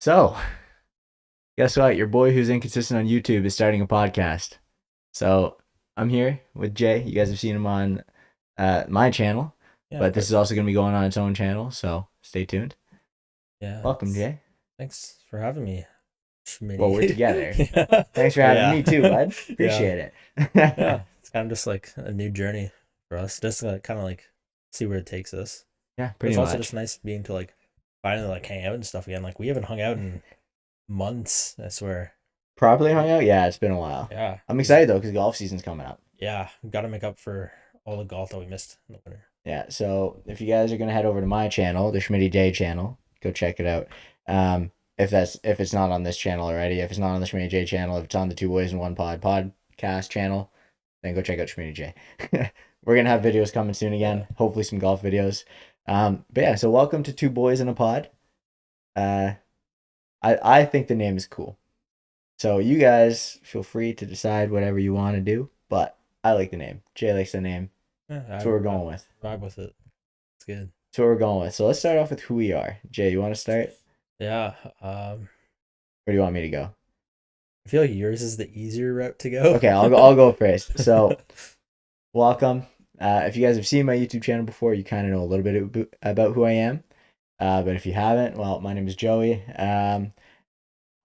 So, guess what? Your boy who's inconsistent on YouTube is starting a podcast. So, I'm here with Jay. You guys have seen him on my channel, Yeah, but this is also going to be going on its own channel. So, stay tuned. yeah. Welcome, Jay. Thanks for having me, Well, we're Schmitty. together. Yeah. Thanks for Oh having yeah, me too, bud. yeah, Appreciate yeah. it. It's kind of just like a new journey for us, just to kind of like see where it takes us. Yeah, But pretty it's also just much. nice being to like finally like hang out and stuff again. Like we haven't hung out in months. I swear. Properly hung out? Yeah, it's been a while. Yeah, I'm excited though because golf season's coming up. yeah. Got to make up for all the golf that we missed in the winter. Yeah, so if you guys are gonna head over to my channel, the Schmitty J channel, go check it out. If it's not on this channel already, if it's not on the Schmitty J channel, if it's on the Two Boys in One podcast channel, then go check out Schmitty J. We're gonna have videos coming soon Yeah, again. Hopefully some golf videos. But yeah, so welcome to Two Boys in a Pod. Uh, I think the name is cool. So you guys feel free to decide whatever you want to do, but I like the name. Jay likes the name. yeah. That's what we're going with. Vibe with it. It's good. That's what we're going with. So let's start off with who we are. Jay, you want to start? Yeah. Or do you want me to go? I feel like yours is the easier route to go. Okay, I'll go first. So welcome. If you guys have seen my YouTube channel before, you kind of know a little bit about who I am. But if you haven't, well, my name is Joey.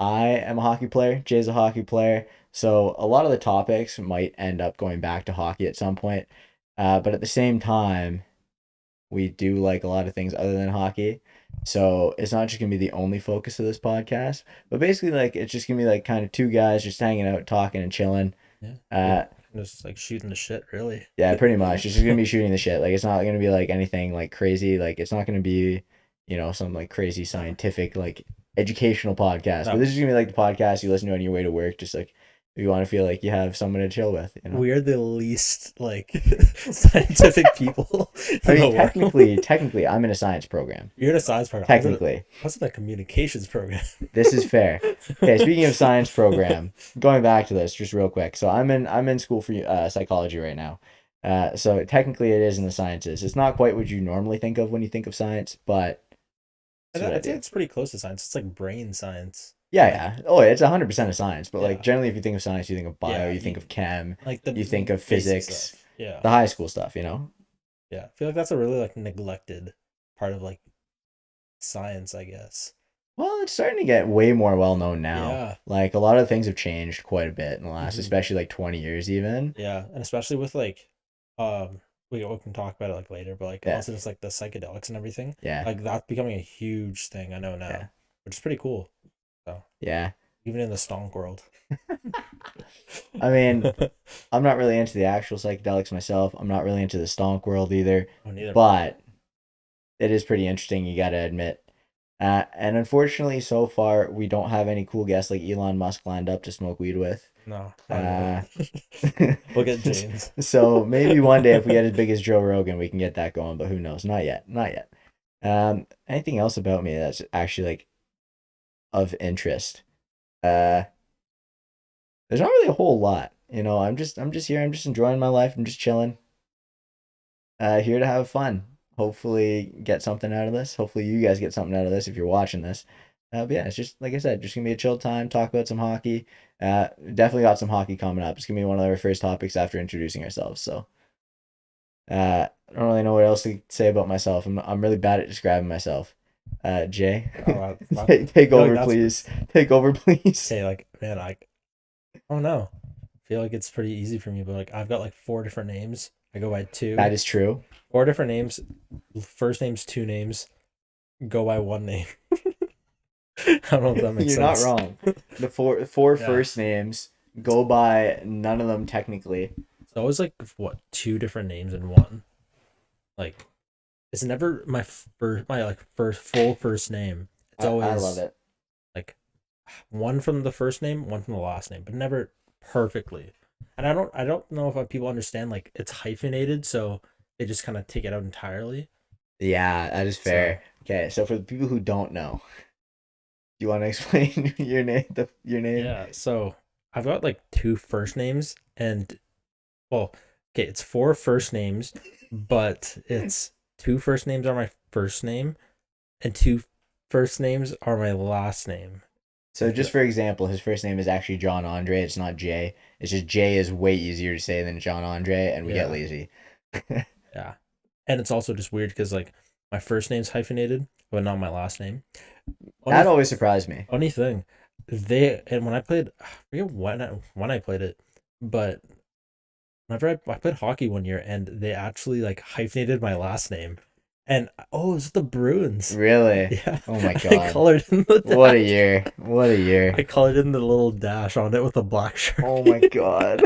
I am a hockey player. Jay's a hockey player. So a lot of the topics might end up going back to hockey at some point. But at the same time, we do like a lot of things other than hockey. So it's not just gonna be the only focus of this podcast, but basically like it's just gonna be like kind of two guys just hanging out, talking and chilling. Yeah. Uh, Just like shooting the shit, really. yeah, pretty much. It's just gonna be shooting the shit. Like it's not gonna be like anything like crazy. Like it's not gonna be, some like crazy scientific like educational podcast. But No, this is gonna be like the podcast you listen to on your way to work, just like if you want to feel like you have someone to chill with. we are the least like scientific people I in mean, the world. technically, I'm in a science program. You're in a science program. Technically, I was in a communications program. this is fair. Okay, speaking of science program, going back to this just real quick. So I'm in school for psychology right now. So technically it is in the sciences. It's not quite what you normally think of when you think of science, but it's what I I think do. it's pretty close to science. It's like brain science. Yeah, Like yeah. Oh, it's 100% of science, but like yeah, generally if you think of science, you think of bio, yeah. you think of chem, Like the you think of basic physics, stuff. Yeah, the high school stuff. yeah. I feel like that's a really like neglected part of like science, I guess. Well, it's starting to get way more well known now. Yeah. Like a lot of things have changed quite a bit in the last, Hmm. especially like 20 years even. Yeah, and especially with like, we can talk about it like later, but like Yeah. also just like the psychedelics and everything, Yeah. like that's becoming a huge thing. I know Yeah. now, which is pretty cool. So Yeah. even in the stonk world. I mean, I'm not really into the actual psychedelics myself. I'm not really into the stonk world either, Oh, neither. but it is pretty interesting, you got to admit. And unfortunately, so far, we don't have any cool guests like Elon Musk lined up to smoke weed with. No, not Uh, yet. We'll get James. so maybe one day if we get as big as Joe Rogan, we can get that going, but who knows? Not yet. Not yet. Anything else about me that's actually like of interest? Uh, there's not really a whole lot. I'm just here. I'm just enjoying my life. I'm just chilling. Here to have fun. Hopefully get something out of this. Hopefully you guys get something out of this if you're watching this. But yeah, it's just like I said, just gonna be a chill time. Talk about some hockey. Definitely got some hockey coming up. It's gonna be one of our first topics after introducing ourselves. So I don't really know what else to say about myself. I'm really bad at describing myself. Jay, Oh, take feel like over, that's please. Take over, please. okay. Like man, I don't know. I feel like it's pretty easy for me, but like I've got like four different names. I go by That two, is true. four different names. First name's two names. Go by one name. I don't know if that makes You're not sense. wrong. The four Yeah. first names go by none of them technically. It's always like what two different names in one. Like it's never my like first full first name. It's I love always it. like one from the first name, one from the last name, but never perfectly. And I don't know if people understand like it's hyphenated, so they just kind of take it out entirely. Yeah, that is So fair. Okay, so for the people who don't know, do you want to explain your name? yeah, so I've got like two first names and well, okay, it's four first names, but it's two first names are my first name and two first names are my last name. So just for example, his first name is actually John Andre. It's not Jay. It's just Jay is way easier to say than John Andre, and we get lazy. Yeah. And it's also just weird because like my first name's hyphenated, but not my last name. That always surprised me. Funny thing, when I played, I forget when I played it, but whenever I played hockey one year, and they actually like hyphenated my last name, and it's the Bruins. Really? Yeah. Oh my I god. colored in the dash. What a year. What a year. I colored in the little dash on it with a black shirt. Oh my god.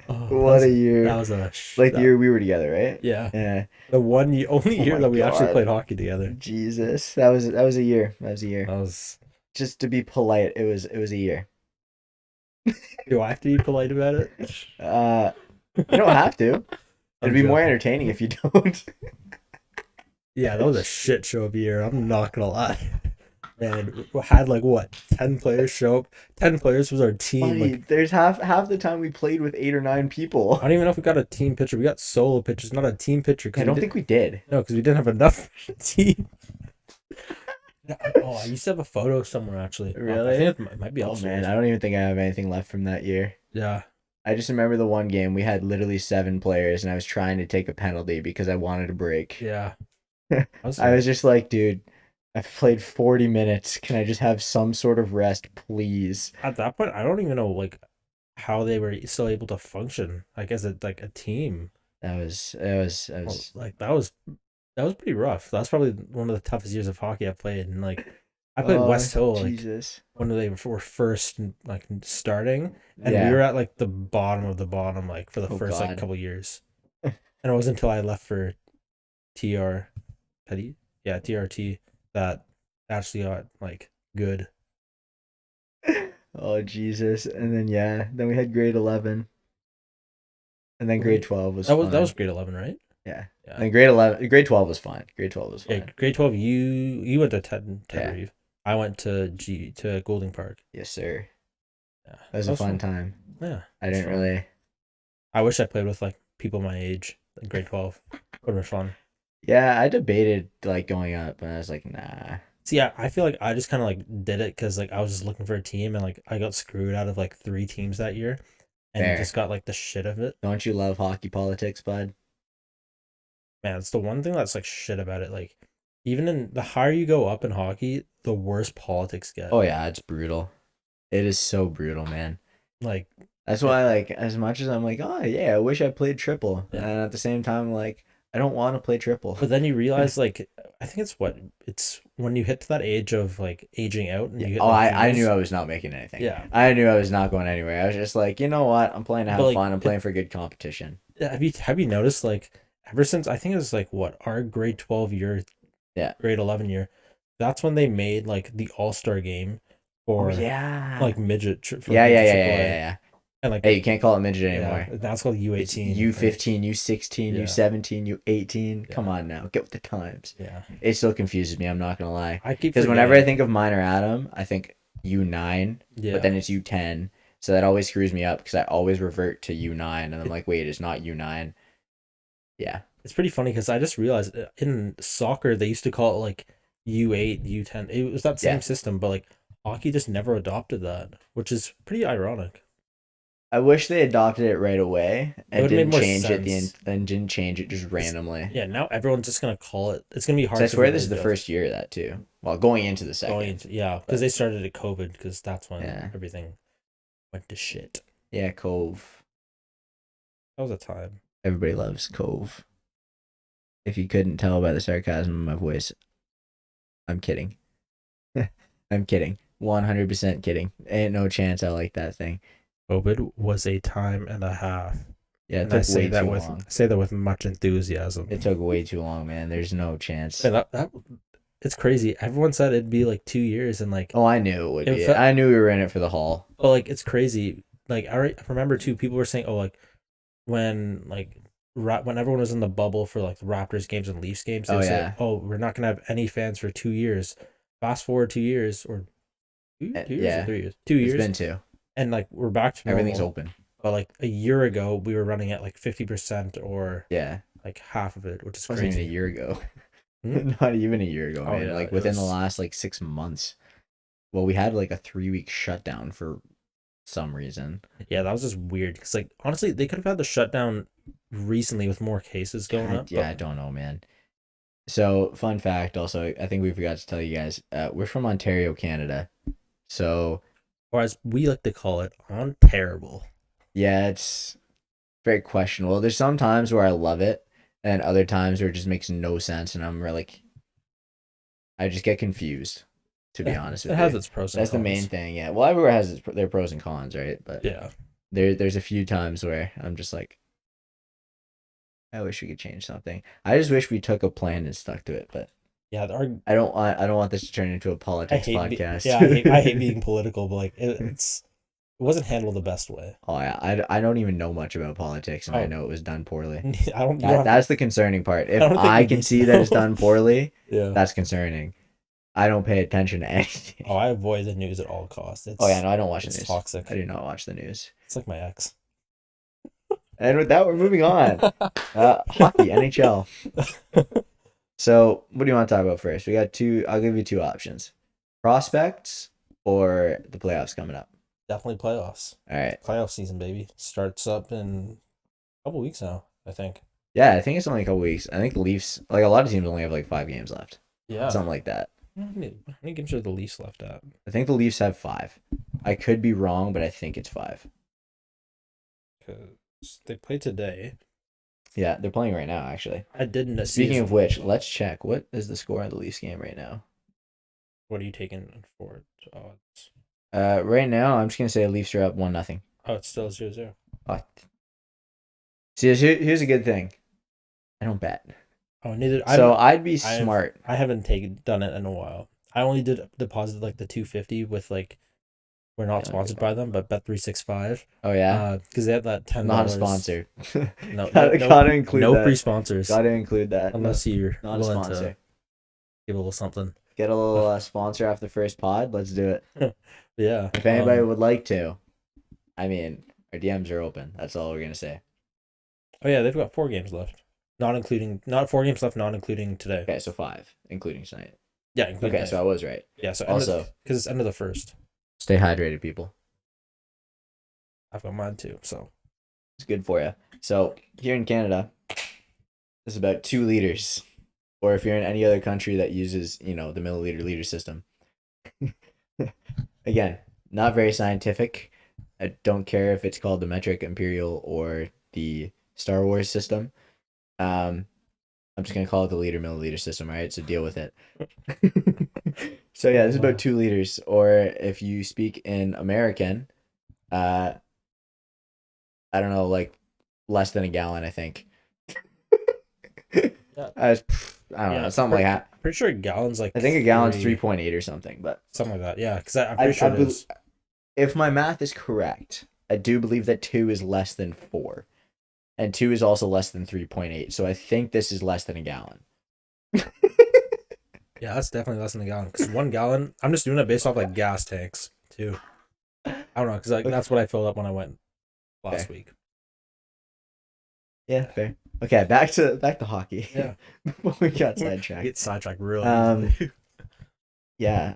What a year. That was the year we were together, right? Yeah. Yeah. The only year that we actually played hockey together. Jesus. That was a year. That was a year. That was Just to be polite, it was a year. Do I have to be polite about it? You don't have to. It'd be more entertaining if you don't. Yeah, that was a shit show of a year. I'm not gonna lie. Man, we had like what 10 players show up. 10 players was our team. Like, there's half the time we played with 8 or 9 people. I don't even know if we got a team pitcher. We got solo pitchers, not a team pitcher. I don't think we did. No, because we didn't have enough team. I used to have a photo somewhere actually. Really? I think it might be Oh elsewhere. man, I don't even think I have anything left from that year. Yeah. I just remember the one game we had literally 7 players, and I was trying to take a penalty because I wanted a break. Yeah. I was just like, dude, I've played 40 minutes. Can I just have some sort of rest, please? At that point, I don't even know like how they were still able to function like as a team. That was Like that was pretty rough. That's probably one of the toughest years of hockey I've played. And like I played West Hill like when they were first like starting, and we were at like the bottom of the bottom like for the first like couple years. And it wasn't until I left for TRT that actually got like good. Oh Jesus! And then we had grade 11, and then grade 12 was that was grade 11, right? Yeah. And grade 12 was fine. Grade 12 was fine. Yeah, grade 12 you went to Tenerife. I went to Golding Park. Yes, sir. Yeah. That was a fun time. Yeah. I didn't really. I wish I played with like people my age in grade 12. Would have been fun. Yeah, I debated like going up, and I was like, nah. See, I feel like I just kind of like did it because like I was just looking for a team, and like I got screwed out of like 3 teams that year, and just got like the shit of it. Don't you love hockey politics, bud? Man, it's the one thing that's like shit about it. Like, even in the higher you go up in hockey, the worse politics get. Oh yeah, it's brutal. It is so brutal, man. Like that's why, like, as much as I'm like, oh yeah, I wish I played triple, and at the same time, like, I don't want to play triple. But then you realize, like, I think it's when you hit to that age of like aging out. And you hit, I knew I was not making anything. Yeah, I knew I was not going anywhere. I was just like, you know what? I'm playing to have fun. I'm playing for good competition. Have you noticed, like, ever since I think it was like what our grade 12 year, grade 11 year, that's when they made like the All-Star game for like midget. Yeah. And like, hey, you can't call it midget anymore. That's called U18, U15, U16, U17, U18. Come on now, get with the times. Yeah, it still confuses me. I'm not gonna lie. Because whenever I think of minor Adam, I think U9, but then it's U10. So that always screws me up because I always revert to U9, and I'm like, wait, it's not U9. Yeah, it's pretty funny because I just realized in soccer they used to call it like U8, U10. It was that same system, but like hockey just never adopted that, which is pretty ironic. I wish they adopted it right away and didn't change sense. and didn't change it just randomly. Yeah, now everyone's just gonna call it. It's gonna be hard. So I swear this is the first year of that too. Well, going into the second. Because they started at COVID because that's when everything went to shit. Yeah, Cove. That was a time. Everybody loves Cove. If you couldn't tell by the sarcasm in my voice, I'm kidding. I'm kidding. 100% kidding. Ain't no chance I like that thing. COVID was a time and a half. Yeah, it took way too long. I say that with much enthusiasm. It took way too long, man. There's no chance. And it's crazy. Everyone said it'd be like 2 years, and like I knew it would be. I knew we were in it for the haul. But like it's crazy. Like I remember too. People were saying, like when everyone was in the bubble for like the Raptors games and Leafs games, they would say, we're not gonna have any fans for 2 years. Fast forward 2 years or 2 years or 3 years. 2 years. It's been 2. And like we're back to normal. Everything's open. But like a year ago, we were running at like 50% or like half of it, which is crazy. crazy. Even a year ago. Not even a year ago, man. Yeah, like within the last like 6 months. Well, we had like a 3-week shutdown for some reason. Yeah, that was just weird. Because like honestly, they could have had the shutdown recently with more cases going up. Yeah, I don't know, man. So, fun fact also, I think we forgot to tell you guys, we're from Ontario, Canada. So, or as we like to call it, terrible. Yeah, it's very questionable. There's some times where I love it, and other times where it just makes no sense, and I'm really I just get confused, to be honest with you. It has its pros and That's cons. the main thing, yeah. Well, everywhere has their pros and cons, right? But yeah, there's a few times where I'm just like, I wish we could change something. I just wish we took a plan and stuck to it, but yeah, I don't want this to turn into a politics podcast. I hate being political, but like it wasn't handled the best way. Oh yeah, I don't even know much about politics, and I know it was done poorly. I don't. That's the concerning part. If I can see that it's done poorly, yeah, that's concerning. I don't pay attention to anything. Oh, I avoid the news at all costs. No, I don't watch the news. Toxic. I do not watch the news. It's like my ex. And with that, we're moving on. Hockey, NHL. So, what do you want to talk about first? We got two. I'll give you two options: prospects or the playoffs coming up. Definitely playoffs. All right. Playoff season, baby, starts up in a couple weeks now, I think. Yeah, I think it's only a couple weeks. I think the Leafs, like a lot of teams, only have like 5 games left. Yeah. Something like that. How many games are the Leafs left at? I think the Leafs have 5. I could be wrong, but I think it's 5. Because they play today. Yeah, they're playing right now, actually. I didn't. Speaking of which, let's check. What is the score of the Leafs game right now? What are you taking for odds? Right now, I'm just going to say Leafs are up 1-0. Oh, it's still 0-0. Oh. See, here's a good thing. I don't bet. Oh, neither. So I'd be smart. I haven't done it in a while. I only deposited like the $250 with like, we're not sponsored by them, but Bet365. Oh yeah. Because they have that $10. Not a sponsor. Gotta include no that. Free sponsors. Gotta include that. Unless you're not a sponsor. Give a little something. Get a little sponsor after the first pod. Let's do it. Yeah. If anybody would like to, I mean, our DMs are open. That's all we're gonna say. Oh yeah, they've got 4 games left. Not 4 games left, not including today. Okay, so 5, including tonight. Yeah, including okay, so I was right. Yeah, so also because it's end of the first. Stay hydrated, people. I've got mine too, so it's good for you. So here in Canada, it's about 2 liters, or if you're in any other country that uses, the milliliter system. Again, not very scientific. I don't care if it's called the metric, imperial, or the Star Wars system. I'm just gonna call it the milliliter system, all right? So deal with it. So yeah, this is about 2 liters, or if you speak in American, I don't know, like less than a gallon, I think. Yeah. I don't know, something like that. Pretty sure a gallon's like. I think a gallon's 3.8 or something, but something like that. Yeah, because I'm pretty sure it is. If my math is correct, I do believe that 2 is less than 4. And 2 is also less than 3.8. So I think this is less than a gallon. Yeah, that's definitely less than a gallon. Because 1 gallon, I'm just doing it based off like gas tanks too. I don't know, because that's what I filled up when I went last week. Yeah, fair. Okay, back to hockey. Yeah. We got sidetracked. Get sidetracked really easily. Yeah.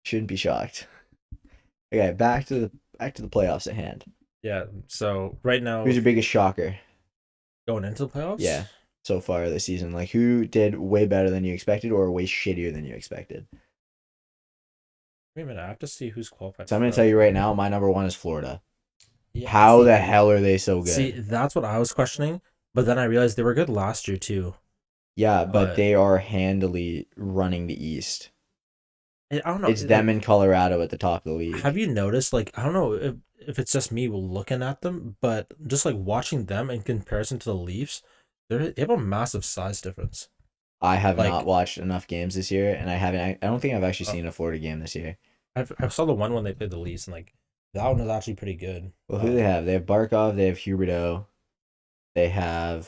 Shouldn't be shocked. Okay, back to the playoffs at hand. Yeah, so right now, who's your biggest shocker going into the playoffs? Yeah, so far this season, like who did way better than you expected or way shittier than you expected? Wait a minute, I have to see who's qualified. So I'm gonna tell you right now, my number 1 is Florida. Yeah, how the hell are they so good? See, that's what I was questioning, but then I realized they were good last year too. Yeah, but they are handily running the East. I don't know. It's them in Colorado at the top of the league. Have you noticed, like, I don't know if it's just me looking at them, but just like watching them in comparison to the Leafs, they have a massive size difference. I have not watched enough games this year, and I don't think I've actually seen a Florida game this year. I saw the one when they played the Leafs, and like that one was actually pretty good. Well, who do they have? They have Barkov, they have Huberdeau, they have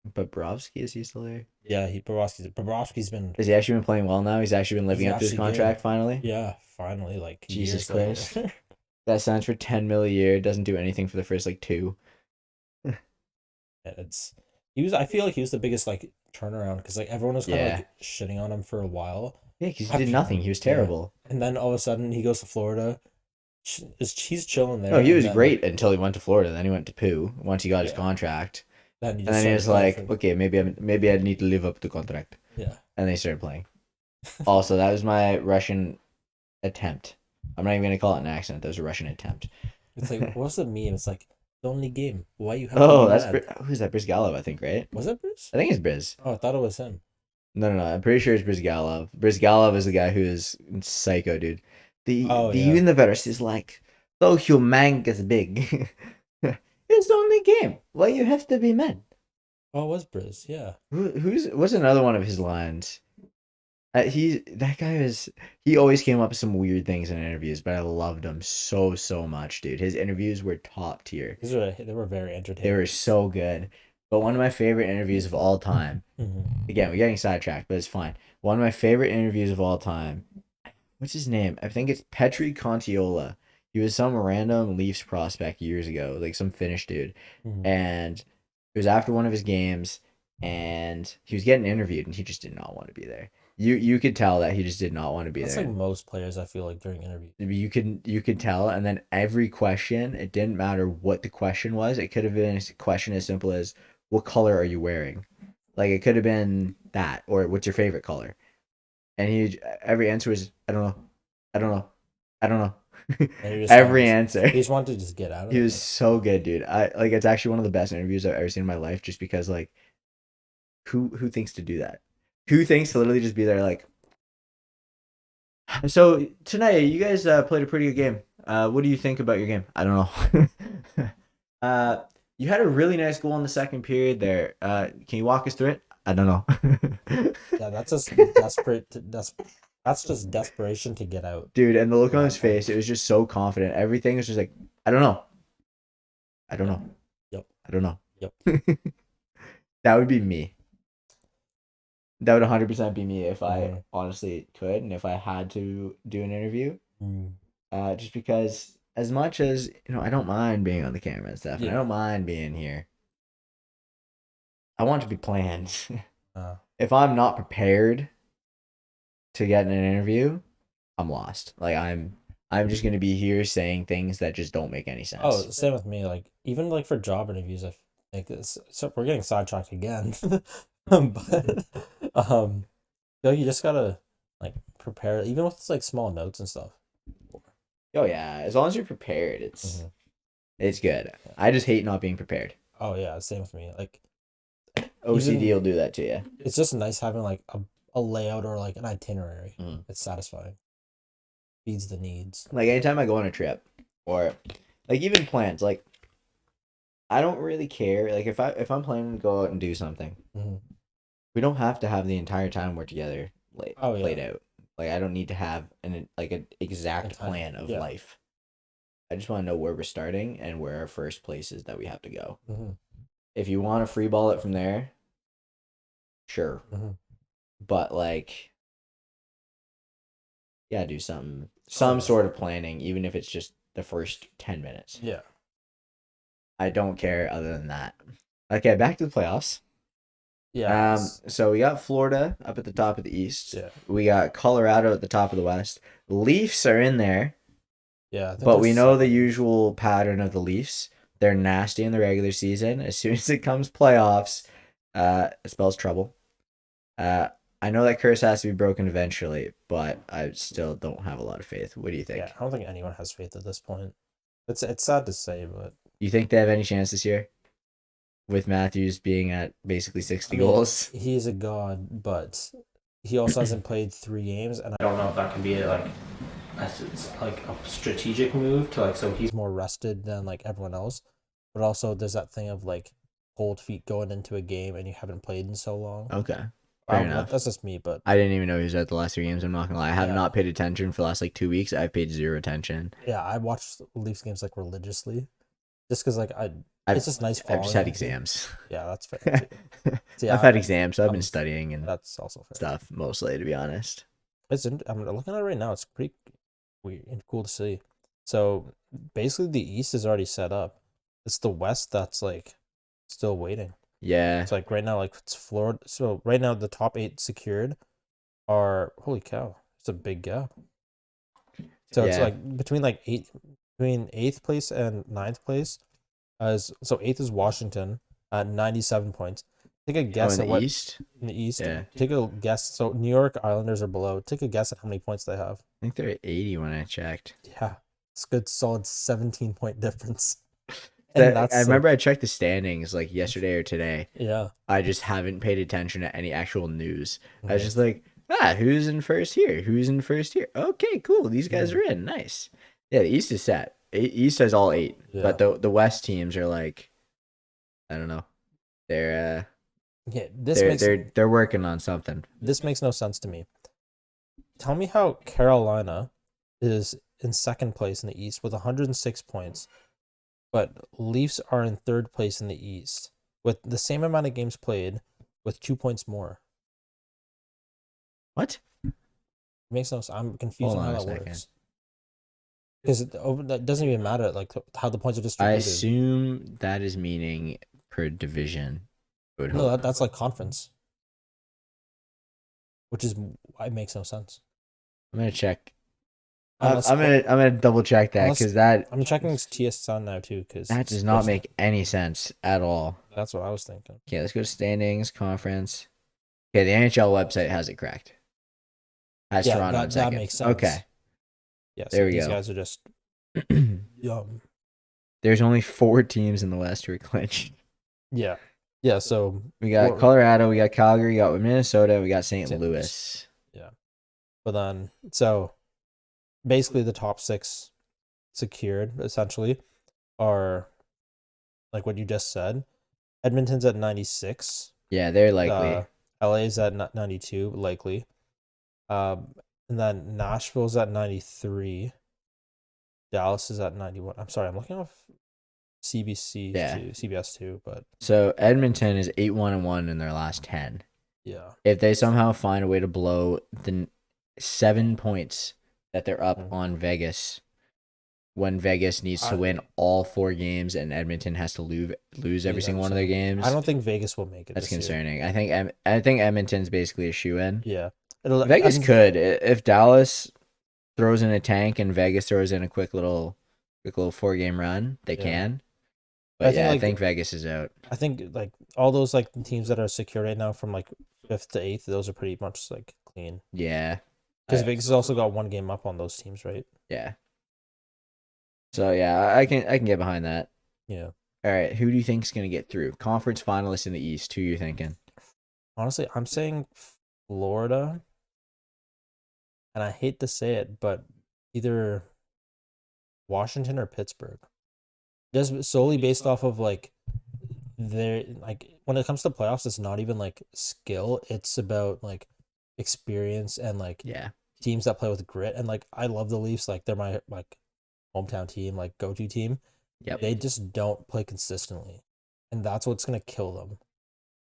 Bobrovsky. Is he still there? Yeah, Bobrovsky's been. Has he actually been playing well now? He's actually been living up to his contract finally. Yeah, finally. Like Jesus Christ, that signs for $10 million a year. Doesn't do anything for the first 2. I feel like he was the biggest like turnaround because like everyone was kind of like shitting on him for a while. Yeah, because he did nothing. He was terrible. And then all of a sudden he goes to Florida. He's chilling there. No, he was great until he went to Florida. Then he went to Pooh once he got his contract. Then and then he was like, okay, maybe I need to live up to the contract. Yeah. And they started playing. Also, that was my Russian attempt. I'm not even going to call it an accent. That was a Russian attempt. It's like, what's the meme? It's like, the only game. Why you have to be that's who's that? Brizgalov, I think, right? Was that Briz? I think it's Briz. Oh, I thought it was him. No. I'm pretty sure it's Brizgalov. Brizgalov is the guy who is psycho, dude. Even the verse is like, so humongous big. It's the only game. Why you have to be mad? Oh, it was Briz, yeah. What's another one of his lines? He always came up with some weird things in interviews, but I loved him so much, dude. His interviews were top tier. They were very entertaining. They were so good. But one of my favorite interviews of all time. Again, we're getting sidetracked, but it's fine. One of my favorite interviews of all time. What's his name? I think it's Petri Contiola. He was some random Leafs prospect years ago, like some Finnish dude. And it was after one of his games, and he was getting interviewed, and he just did not want to be there. You could tell that he just did not want to be there. That's like most players, I feel like, during interviews. You could tell, and then every question, it didn't matter what the question was. It could have been a question as simple as, what color are you wearing? Like, it could have been that, or what's your favorite color? And every answer was, I don't know. Every answer. He just wanted to just get out of it. He was so good, dude. It's actually one of the best interviews I've ever seen in my life, just because, like, who thinks to do that? Who thinks to literally just be there like, so tonight you guys played a pretty good game. What do you think about your game? I don't know. You had a really nice goal in the second period there. Can you walk us through it? I don't know. Yeah, that's just desperate. That's just desperation to get out. Dude, and the look on his face, it was just so confident. Everything was just like, I don't know. Yep. I don't know. Yep. That would be me. That would 100% be me if I honestly could, and if I had to do an interview. Just because, as much as, I don't mind being on the camera and stuff, and I don't mind being here, I want to be planned. If I'm not prepared to get in an interview, I'm lost. Like, I'm just gonna be here saying things that just don't make any sense. Oh, same with me. Like, even like for job interviews, I think so we're getting sidetracked again. But you just gotta like prepare, even with like small notes and stuff. Oh yeah, as long as you're prepared, it's good. I just hate not being prepared. Oh yeah, same with me. Like, OCD will do that to you. It's just nice having like a layout or like an itinerary. It's satisfying. Feeds the needs. Like, anytime I go on a trip, or like even plans, like, I don't really care. Like, if I'm planning to go out and do something, we don't have to have the entire time we're together played out. Like, I don't need to have an exact plan of life. I just want to know where we're starting and where our first place is that we have to go. If you want to free ball it from there, sure. But like, yeah, do some sort of planning, even if it's just the first 10 minutes. Yeah. I don't care other than that. Okay, back to the playoffs. Yeah. So we got Florida up at the top of the East. Yeah. We got Colorado at the top of the West. Leafs are in there. Yeah. But we know the usual pattern of the Leafs. They're nasty in the regular season. As soon as it comes playoffs, it spells trouble. I know that curse has to be broken eventually, but I still don't have a lot of faith. What do you think? Yeah, I don't think anyone has faith at this point. It's sad to say, but you think they have any chance this year? With Matthews being at basically 60 goals. He's a god, but he also hasn't played 3 games, and I don't know if that can be a strategic move to so he's more rested than like everyone else. But also there's that thing of like cold feet going into a game and you haven't played in so long. Okay. Fair enough. That's just me, but I didn't even know he was at the last 3 games. I'm not gonna lie. I have not paid attention for the last 2 weeks. I've paid zero attention. Yeah, I watched Leafs games religiously, just because it's just nice. I've just had exams. Yeah, that's fair. So, I've had exams, so I've been studying and that's also fair. Stuff mostly, to be honest. I'm looking at it right now. It's pretty weird and cool to see. So basically, the East is already set up. It's the West that's still waiting. Yeah. It's like right now, like it's Florida. So right now, the top 8 secured are holy cow. It's a big gap. So it's Yeah. like between eighth place and ninth place. As so, eighth is Washington at 97 points. Take a Oh, guess in at the what East? in the East. Yeah. Take a guess. So New York Islanders are below. Take a guess at how many points they have. I think they're at 80 when I checked. Yeah, it's a good solid 17-point difference. And That that's I remember like, I checked the standings like yesterday or today. yeah. I just haven't paid attention to any actual news. I was Mhm. just like, who's in first here? Who's in first here? Okay, cool. These guys Mhm. are in. Nice. Yeah, the East is set. East has all 8, Yeah. but the West teams are like, I don't know. They're Yeah, they're working on something. this makes no sense to me. Tell me how Carolina is in second place in the East with 106 points, but Leafs are in third place in the East with the same amount of games played with 2 points more. What? It makes no sense. I'm confused Hold on how on a that second. works. Because that doesn't even matter, like how the points are I distributed. assume that is meaning per division. I would No, hope. that's like conference, which is it makes no sense. I'm gonna check. Unless I'm gonna double check that unless because that I'm checking TSN now too, because that does not make any sense at all. that's what I was thinking. Okay, let's go to standings, conference. Okay, the NHL website has it correct. Has Yeah, Toronto in that second. makes sense. Okay, Yeah, there so we these go. guys are just There's only 4 teams in the West who are clinched. yeah, yeah. So We got Colorado, we got Calgary, we got Minnesota, we got St. St. Louis, Louis. yeah. But then so basically the top 6 secured essentially are like what you just said. Edmonton's at 96. Yeah, they're likely. LA's at 92 likely. And then Nashville's at 93. Dallas is at 91. I'm sorry, I'm looking off CBC Yeah. to CBS too, but So Edmonton is 8-1-1 in their last 10. yeah. If they somehow find a way to blow the 7 points that they're up Mhm. on Vegas, when Vegas needs to win all 4 games and Edmonton has to lose every single one of their games, I don't think Vegas will make it. that's this year. concerning. I think Edmonton's basically a shoe-in. Yeah. Vegas could if Dallas throws in a tank and Vegas throws in a quick little 4-game run, they can. But I think Vegas is out. I think like all those like teams that are secure right now from like 5th to 8th, those are pretty much like clean. Yeah. Because Vegas has also got 1 game up on those teams, right? Yeah. So yeah, I can get behind that. Yeah. All right, who do you think is going to get through? Conference finalists in the East. Who you thinking? Honestly, I'm saying Florida, and I hate to say it, but either Washington or Pittsburgh. Just solely based off of like their like when it comes to playoffs, it's not even like skill, it's about like experience and like teams that play with grit. And like I love the Leafs, like they're my like hometown team, like go-to team. Yep. They just don't play consistently. And that's what's gonna kill them.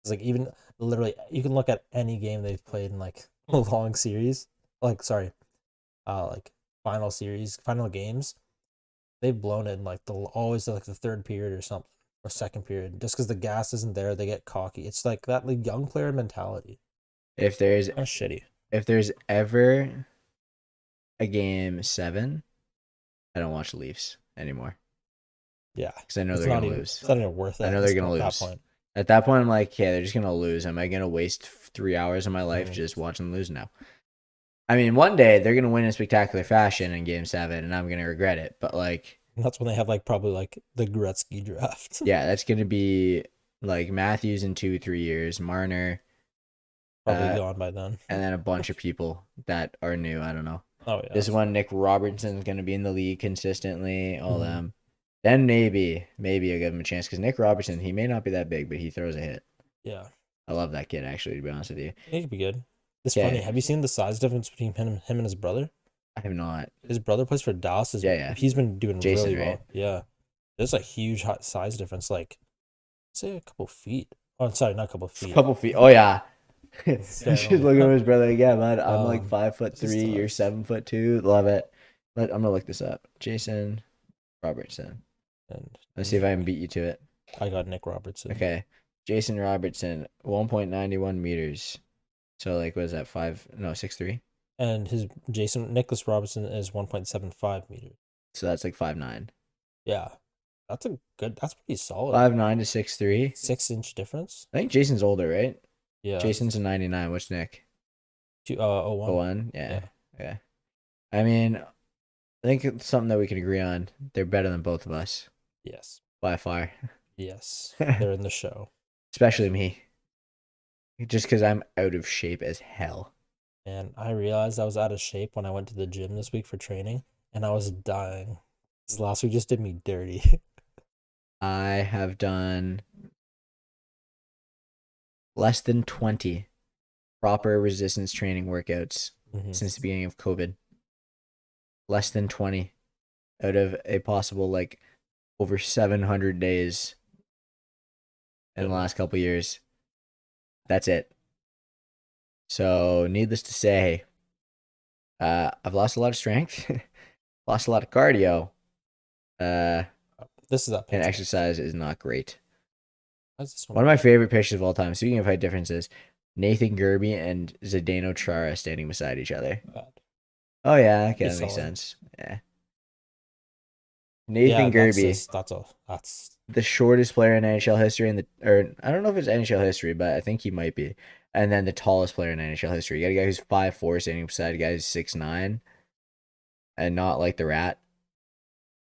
It's like even literally you can look at any game they've played in like a long series. Like sorry, like final games. They've blown it in like always like the third period or something or second period. Just because the gas isn't there, they get cocky. It's like that like young player mentality. If there's shitty. If there's ever a game 7, I don't watch the Leafs anymore. Yeah, because I know they're gonna lose. It's not even worth it. I know they're gonna lose. At that point, I'm like, yeah, they're just gonna lose. Am I gonna waste 3 hours of my life just watching them lose? No. I mean, one day they're gonna win in spectacular fashion in Game 7, and I'm gonna regret it. But like, that's when they have like probably like the Gretzky draft. Yeah, that's gonna be like Matthews in 2-3 years, Marner probably gone by then, and then a bunch of people that are new. I don't know. Oh yeah. This one, Nick Robertson's gonna be in the league consistently. All them. Then maybe I'll give him a chance because Nick Robertson, he may not be that big, but he throws a hit. Yeah. I love that kid, actually, to be honest with you. He could be good. It's funny. Have you seen the size difference between him and his brother? I have not. His brother plays for Dallas. He's been doing Jason, really well. right? Yeah. There's a huge size difference, like, say a couple feet. Oh, sorry, not a couple feet. A couple feet. Oh, yeah. Just look at his brother. Yeah, man. I'm like 5'3". You're 7'2". Love it. I'm going to look this up. Jason Robertson. And Let's see if I can beat you to it. I got Nick Robertson. Okay. Jason Robertson, 1.91 meters. So like, what is that? 6'3"? And his Nicholas Robinson is 1.75 meters. So that's like 5'9". Yeah, that's pretty solid. 5'9" to 6'3". 6-inch difference. I think Jason's older, right? Yeah. Jason's a 99. What's Nick? 01. 01? Yeah. Yeah. I mean, I think it's something that we can agree on. They're better than both of us. Yes. By far. Yes. They're in the show. Especially me. Just because I'm out of shape as hell. And I realized I was out of shape when I went to the gym this week for training, and I was dying. This last week just did me dirty. I have done less than 20 proper resistance training workouts since the beginning of COVID. Less than 20 out of a possible like over 700 days in the last couple years. That's it. So needless to say, I've lost a lot of strength, lost a lot of cardio. This is that and exercise is not great. This one of my favorite pictures of all time, speaking of height differences, Nathan Gerby and Zdeno Chara standing beside each other. Oh yeah, okay, that makes sense. Yeah. Nathan Gerby, that's the shortest player in NHL history, or I don't know if it's NHL history, but I think he might be. And then the tallest player in NHL history. You got a guy who's 5'4" standing beside a guy who's 6'9", and not like the Rat.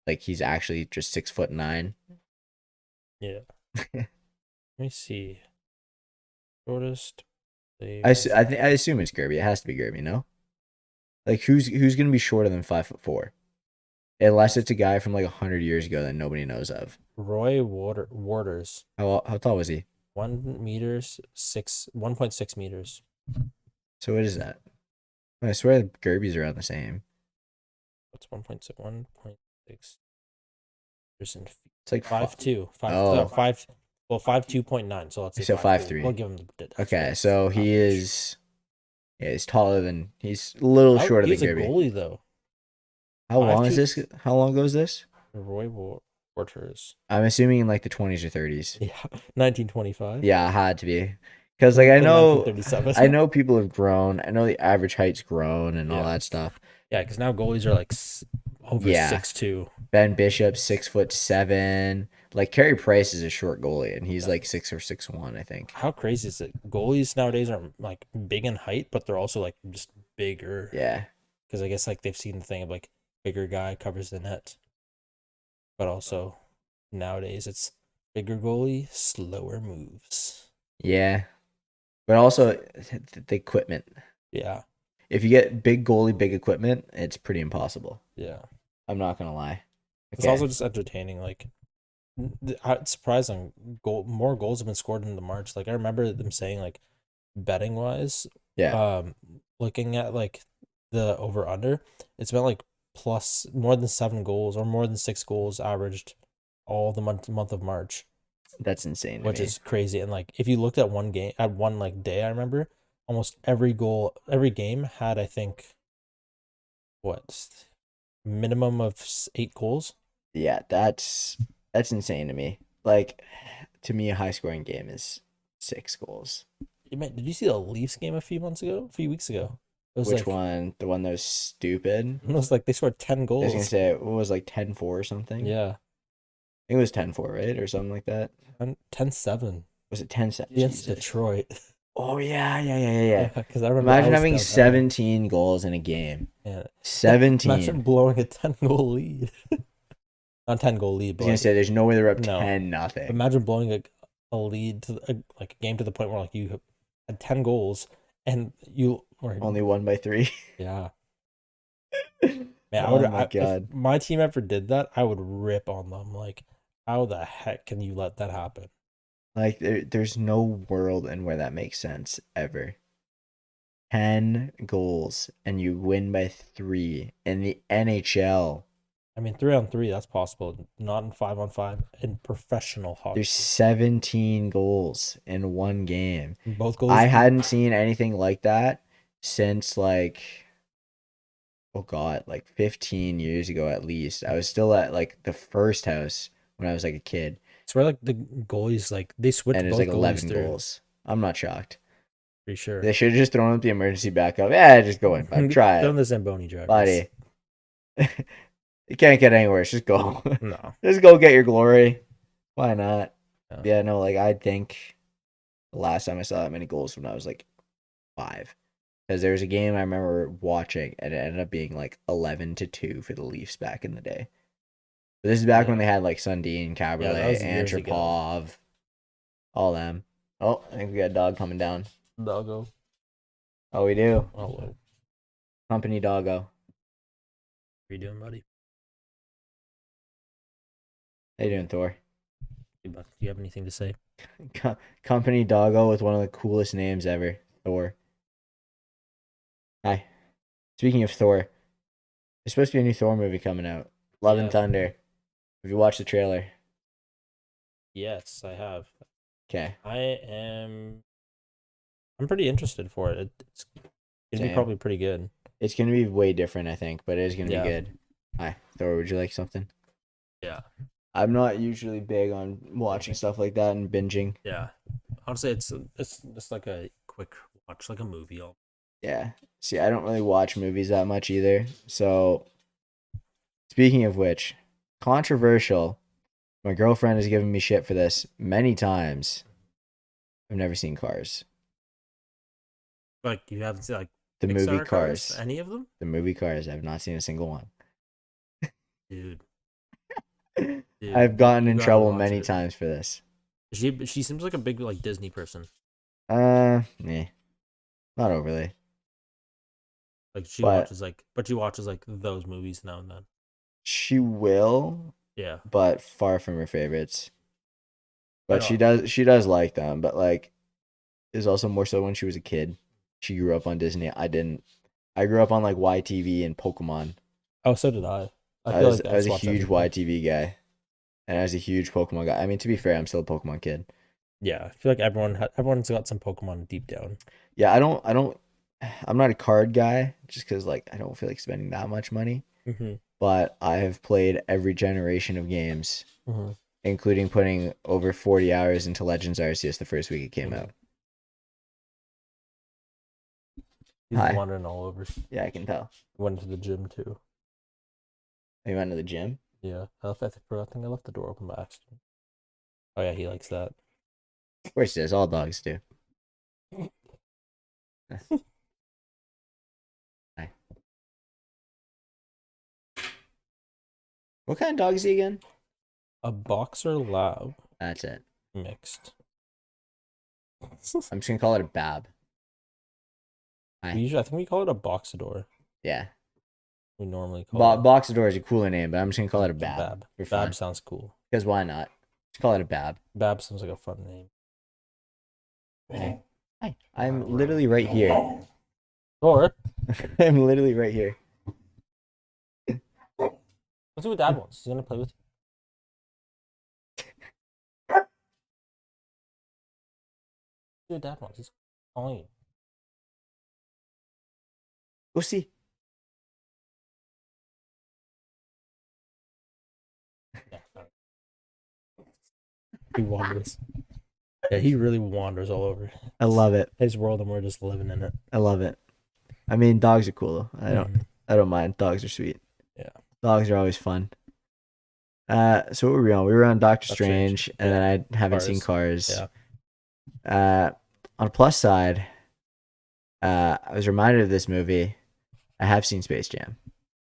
Like he's actually just 6'9". Yeah. Let me see. Shortest. I assume it's Gerby. It has to be Gerby, no? Like who's gonna be shorter than 5'4"? Unless it's a guy from like 100 years ago that nobody knows of. Roy Waters. How tall was he? 1 meters 1.6 meters. So what is that? I swear the Gerby's around the same. What's 1.6? 1.6 meters in feet. It's like 5'2". 5'2.9". So let's say 5'3". We'll give him the okay, so he is. Yeah, he's taller than. He's a little shorter than Gerby. He's a goalie though. How long is this? How long ago is this? Roy Waters. I'm assuming in like the 20s or 30s. Yeah, 1925. Yeah, it had to be. Because like I know people have grown. I know the average height's grown and all that stuff. Yeah, because now goalies are like over 6'2". Ben Bishop 6'7". Like Carey Price is a short goalie and he's like 6 or 6'1", I think. How crazy is it? Goalies nowadays are like big in height, but they're also like just bigger. Yeah. Because I guess like they've seen the thing of like bigger guy covers the net, but also nowadays it's bigger goalie, slower moves. Yeah, but also the equipment. Yeah. If you get big goalie, big equipment, it's pretty impossible. Yeah. I'm not gonna lie. Okay. It's also just entertaining. Like, it's surprising. More goals have been scored in the March. Like I remember them saying like, betting wise, looking at like the over under, it's been like plus more than 7 goals or more than 6 goals averaged all the month of March. That's insane. Which is crazy. And like if you looked at one game at one like day, I remember almost every game had I think minimum of 8 goals. Yeah, that's insane to me. Like to me, a high scoring game is 6 goals. Did you see the Leafs game a few weeks ago? Which one? The one that was stupid? It was like they scored 10 goals. I was gonna say it was like 10-4 or something. Yeah. I think it was 10-4, right? Or something like that. 10-7. Was it 10-7? Against Detroit. Oh yeah. Because I remember. Imagine having 17 goals in a game. Yeah. 17. Imagine blowing a 10-goal lead. Not 10-goal lead, but I was gonna say there's no way they're up 10-0. Imagine blowing a lead to a game to the point where like you had 10 goals and you only won by 3. Yeah. Man, my God. If my team ever did that, I would rip on them. Like, how the heck can you let that happen? Like, there's no world in where that makes sense ever. 10 goals and you win by 3 in the NHL. I mean, 3-on-3, that's possible. Not in 5-on-5 in professional hockey. There's 17 goals in one game. Both goals. I hadn't seen anything like that since like 15 years ago at least. I was still at like the first house when I was like a kid. swear like the goalies like they switched and it's both like goalies 11 through. goals. I'm not shocked. Pretty sure. They should have just thrown up the emergency backup. Yeah, just go in, bud. Try Throw it, the Zamboni drivers. buddy. You can't get anywhere. Just go. No. Just go get your glory. Why not? No. Yeah, no, like I think the last time I saw that many goals when I was like 5. Because there was a game I remember watching and it ended up being like 11-2 for the Leafs back in the day. But this is back when they had like Sundin, Caberlet, Antropov, all them. Oh, I think we got a dog coming down. Doggo. Oh, we do. Oh, Company doggo. What are you doing, buddy? How you doing, Thor? Do you have anything to say? Company doggo with one of the coolest names ever. Thor. Hi. Speaking of Thor, there's supposed to be a new Thor movie coming out. Love and Thunder. Have you watched the trailer? Yes, I have. Okay. I'm pretty interested for it. It's gonna be probably pretty good. It's gonna be way different, I think, but it is gonna be good. Hi, Thor. Would you like something? Yeah. I'm not usually big on watching stuff like that and binging. Yeah. Honestly, it's just like a quick watch, like a movie. Yeah. See, I don't really watch movies that much either. So, speaking of which, controversial. My girlfriend has given me shit for this many times. I've never seen Cars. Like you haven't seen like the Pixar movie Cars. Any of them? The movie Cars. I've not seen a single one. Dude. I've gotten in trouble many times for this. She seems like a big like Disney person. Nah, not overly. Like she watches like those movies now and then. She will. Yeah. But far from her favorites. But she does like them, but like is also more so when she was a kid. She grew up on Disney. I didn't. I grew up on like YTV and Pokemon. Oh, so did I. I was a huge YTV guy. And I was a huge Pokemon guy. I mean, to be fair, I'm still a Pokemon kid. Yeah, I feel like everyone's got some Pokemon deep down. Yeah, I'm not a card guy just because like I don't feel like spending that much money. Mm-hmm. But I have played every generation of games, including putting over 40 hours into Legends Arceus the first week it came out. He's wandering all over. Yeah, I can tell. Went to the gym too. You went to the gym? Yeah, I think I left the door open by accident. Oh yeah, he likes that. Of course, he does. All dogs do. Hi. What kind of dog is he again? A boxer lab. That's it. Mixed. I'm just gonna call it a Bab. I think we call it a Boxador. Yeah. We normally call it. Boxador is a cooler name, but I'm just gonna call it a Bab. Bab sounds cool. Because why not? Just call it a Bab. Bab sounds like a fun name. Hi. I'm literally right here. Or I'm literally right here. let's see what Dad wants. He's gonna play with you. See what Dad wants. He's calling you. Go see. He wanders. Yeah, he really wanders all over. I love it. His world, and we're just living in it. I love it. I mean, dogs are cool though. I don't mind. Dogs are sweet. Yeah. Dogs are always fun. So what were we on? We were on Doctor Strange, and then I haven't seen Cars. Yeah. On a plus side, I was reminded of this movie. I have seen Space Jam,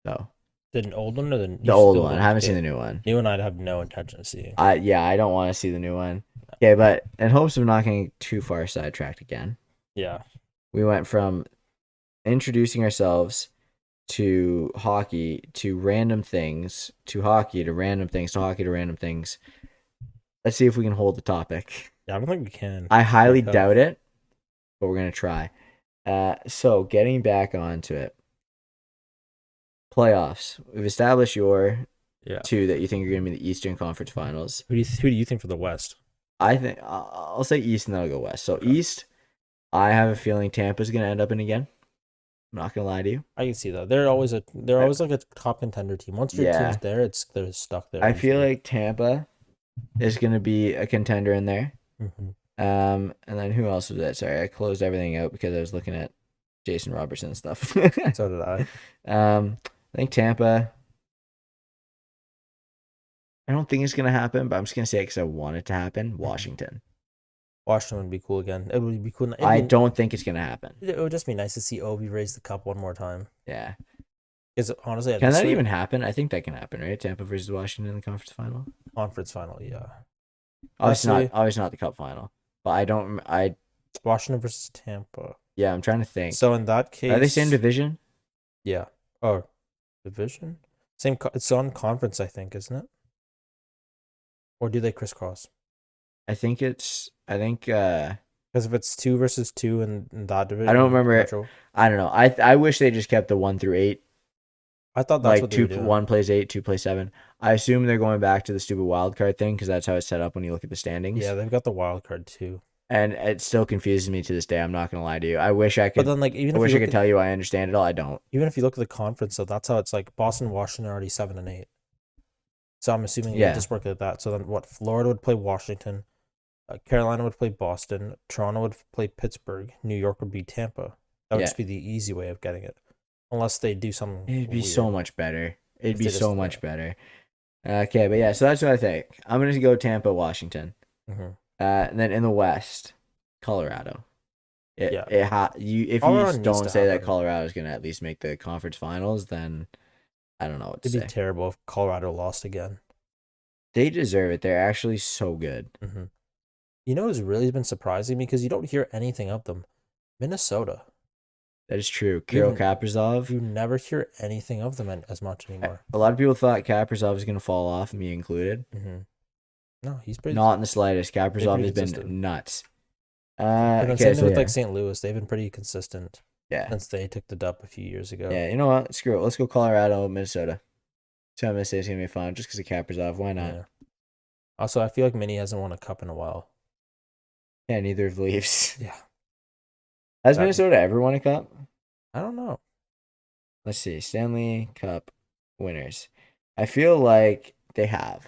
so. The old one or the old one? I haven't seen the new one. New one, I'd have no intention of seeing. I don't want to see the new one. Okay, but in hopes of not getting too far sidetracked again. Yeah. We went from introducing ourselves to hockey to random things to hockey to random things to hockey to random things. Let's see if we can hold the topic. Yeah, I don't think we can. I highly doubt it, but we're gonna try. So getting back onto it. Playoffs. We've established your two that you think are going to be the Eastern Conference Finals. Who do you think for the West? I think I'll say East and then I'll go West. So East, I have a feeling Tampa's going to end up in again. I'm not going to lie to you. I can see that. They're always like a top contender team. Once your team's there, they're stuck there. I feel like Tampa is going to be a contender in there. Mm-hmm. And then who else was that? Sorry, I closed everything out because I was looking at Jason Robertson stuff. So did I. I think Tampa. I don't think it's gonna happen, but I'm just gonna say it because I want it to happen. Washington. Washington would be cool again. It would be cool. I don't think it's gonna happen. It would just be nice to see Ovi raise the cup one more time. Yeah. Because honestly, Can that even happen? I think that can happen, right? Tampa versus Washington in the conference final. Conference final, yeah. Obviously not the cup final. But I don't. Washington versus Tampa. Yeah, I'm trying to think. So in that case, are they same division? Yeah. Oh, division. Same. It's on conference, I think, isn't it? Or do they crisscross? I think. Because if it's 2 versus 2 in that division, I don't remember. I don't know. I wish they just kept the 1 through 8. I thought that's what they were doing. 1 plays 8, 2 plays 7. I assume they're going back to the stupid wild card thing because that's how it's set up when you look at the standings. Yeah, they've got the wild card too. And it still confuses me to this day. I'm not gonna lie to you. I wish I could. But then, I wish I could tell you I understand it all. I don't. Even if you look at the conference, so that's how it's like. Boston, Washington are already 7 and 8. So I'm assuming you just work at that. So then, what? Florida would play Washington. Carolina would play Boston. Toronto would play Pittsburgh. New York would be Tampa. That would just be the easy way of getting it, unless they do something. It'd be so much better. It'd be so much better. Okay, but yeah, so that's what I think. I'm gonna go Tampa, Washington. Mm-hmm. And then in the West, Colorado. If you don't say that Colorado is gonna at least make the conference finals, then I don't know what to say. It'd be terrible if Colorado lost again. They deserve it. They're actually so good. Mm-hmm. You know who's really been surprising me because you don't hear anything of them? Minnesota. That is true. Kirill Kaprizov. You never hear anything of them as much anymore. A lot of people thought Kaprizov was going to fall off, me included. Mm-hmm. No, he's pretty. Not in the slightest. Kaprizov has been nuts. Same thing with like St. Louis. They've been pretty consistent. Yeah. Since they took the dub a few years ago. Yeah, you know what? Screw it. Let's go Colorado, Minnesota. So I'm going to say it's going to be fun just because of Kaprizov. Why not? Yeah. Also, I feel like Minnie hasn't won a cup in a while. Yeah, neither of the Leafs. Yeah. Has Minnesota ever won a cup? I don't know. Let's see. Stanley Cup winners. I feel like they have.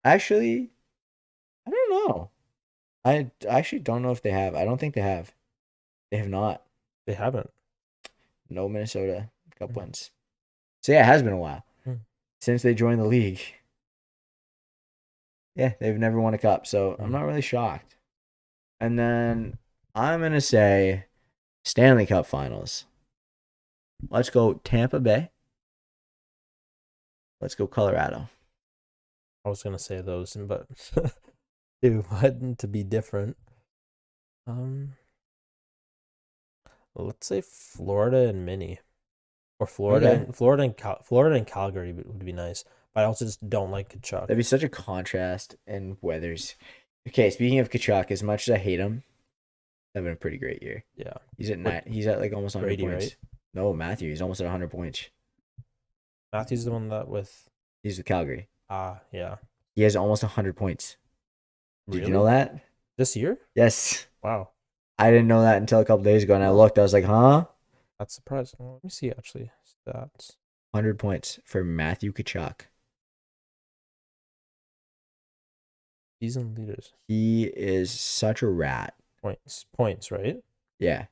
Actually, I don't know. I actually don't know if they have. I don't think they have. They have not. They haven't. No Minnesota Cup wins. So yeah, it has been a while since they joined the league. Yeah, they've never won a cup, so I'm not really shocked. And then I'm going to say Stanley Cup Finals. Let's go Tampa Bay. Let's go Colorado. I was going to say those, but they wanted to be different. Let's say Florida and Minnie. Or Florida and Calgary would be nice. But I also just don't like Tkachuk. That'd be such a contrast in weathers. Okay, speaking of Tkachuk, as much as I hate him, that's been a pretty great year. Yeah. He's at 9. He's at like almost 100 Brady, points. Right? No, Matthew. He's almost at 100 points. Matthew's the one that with... He's with Calgary. Yeah. He has almost 100 points. Really? Did you know that? This year? Yes. Wow. I didn't know that until a couple days ago, and I looked. I was like, huh? That's surprising. Let me see, actually. Stats. 100 points for Matthew Tkachuk. Season leaders. He is such a rat. Points, right? Yeah.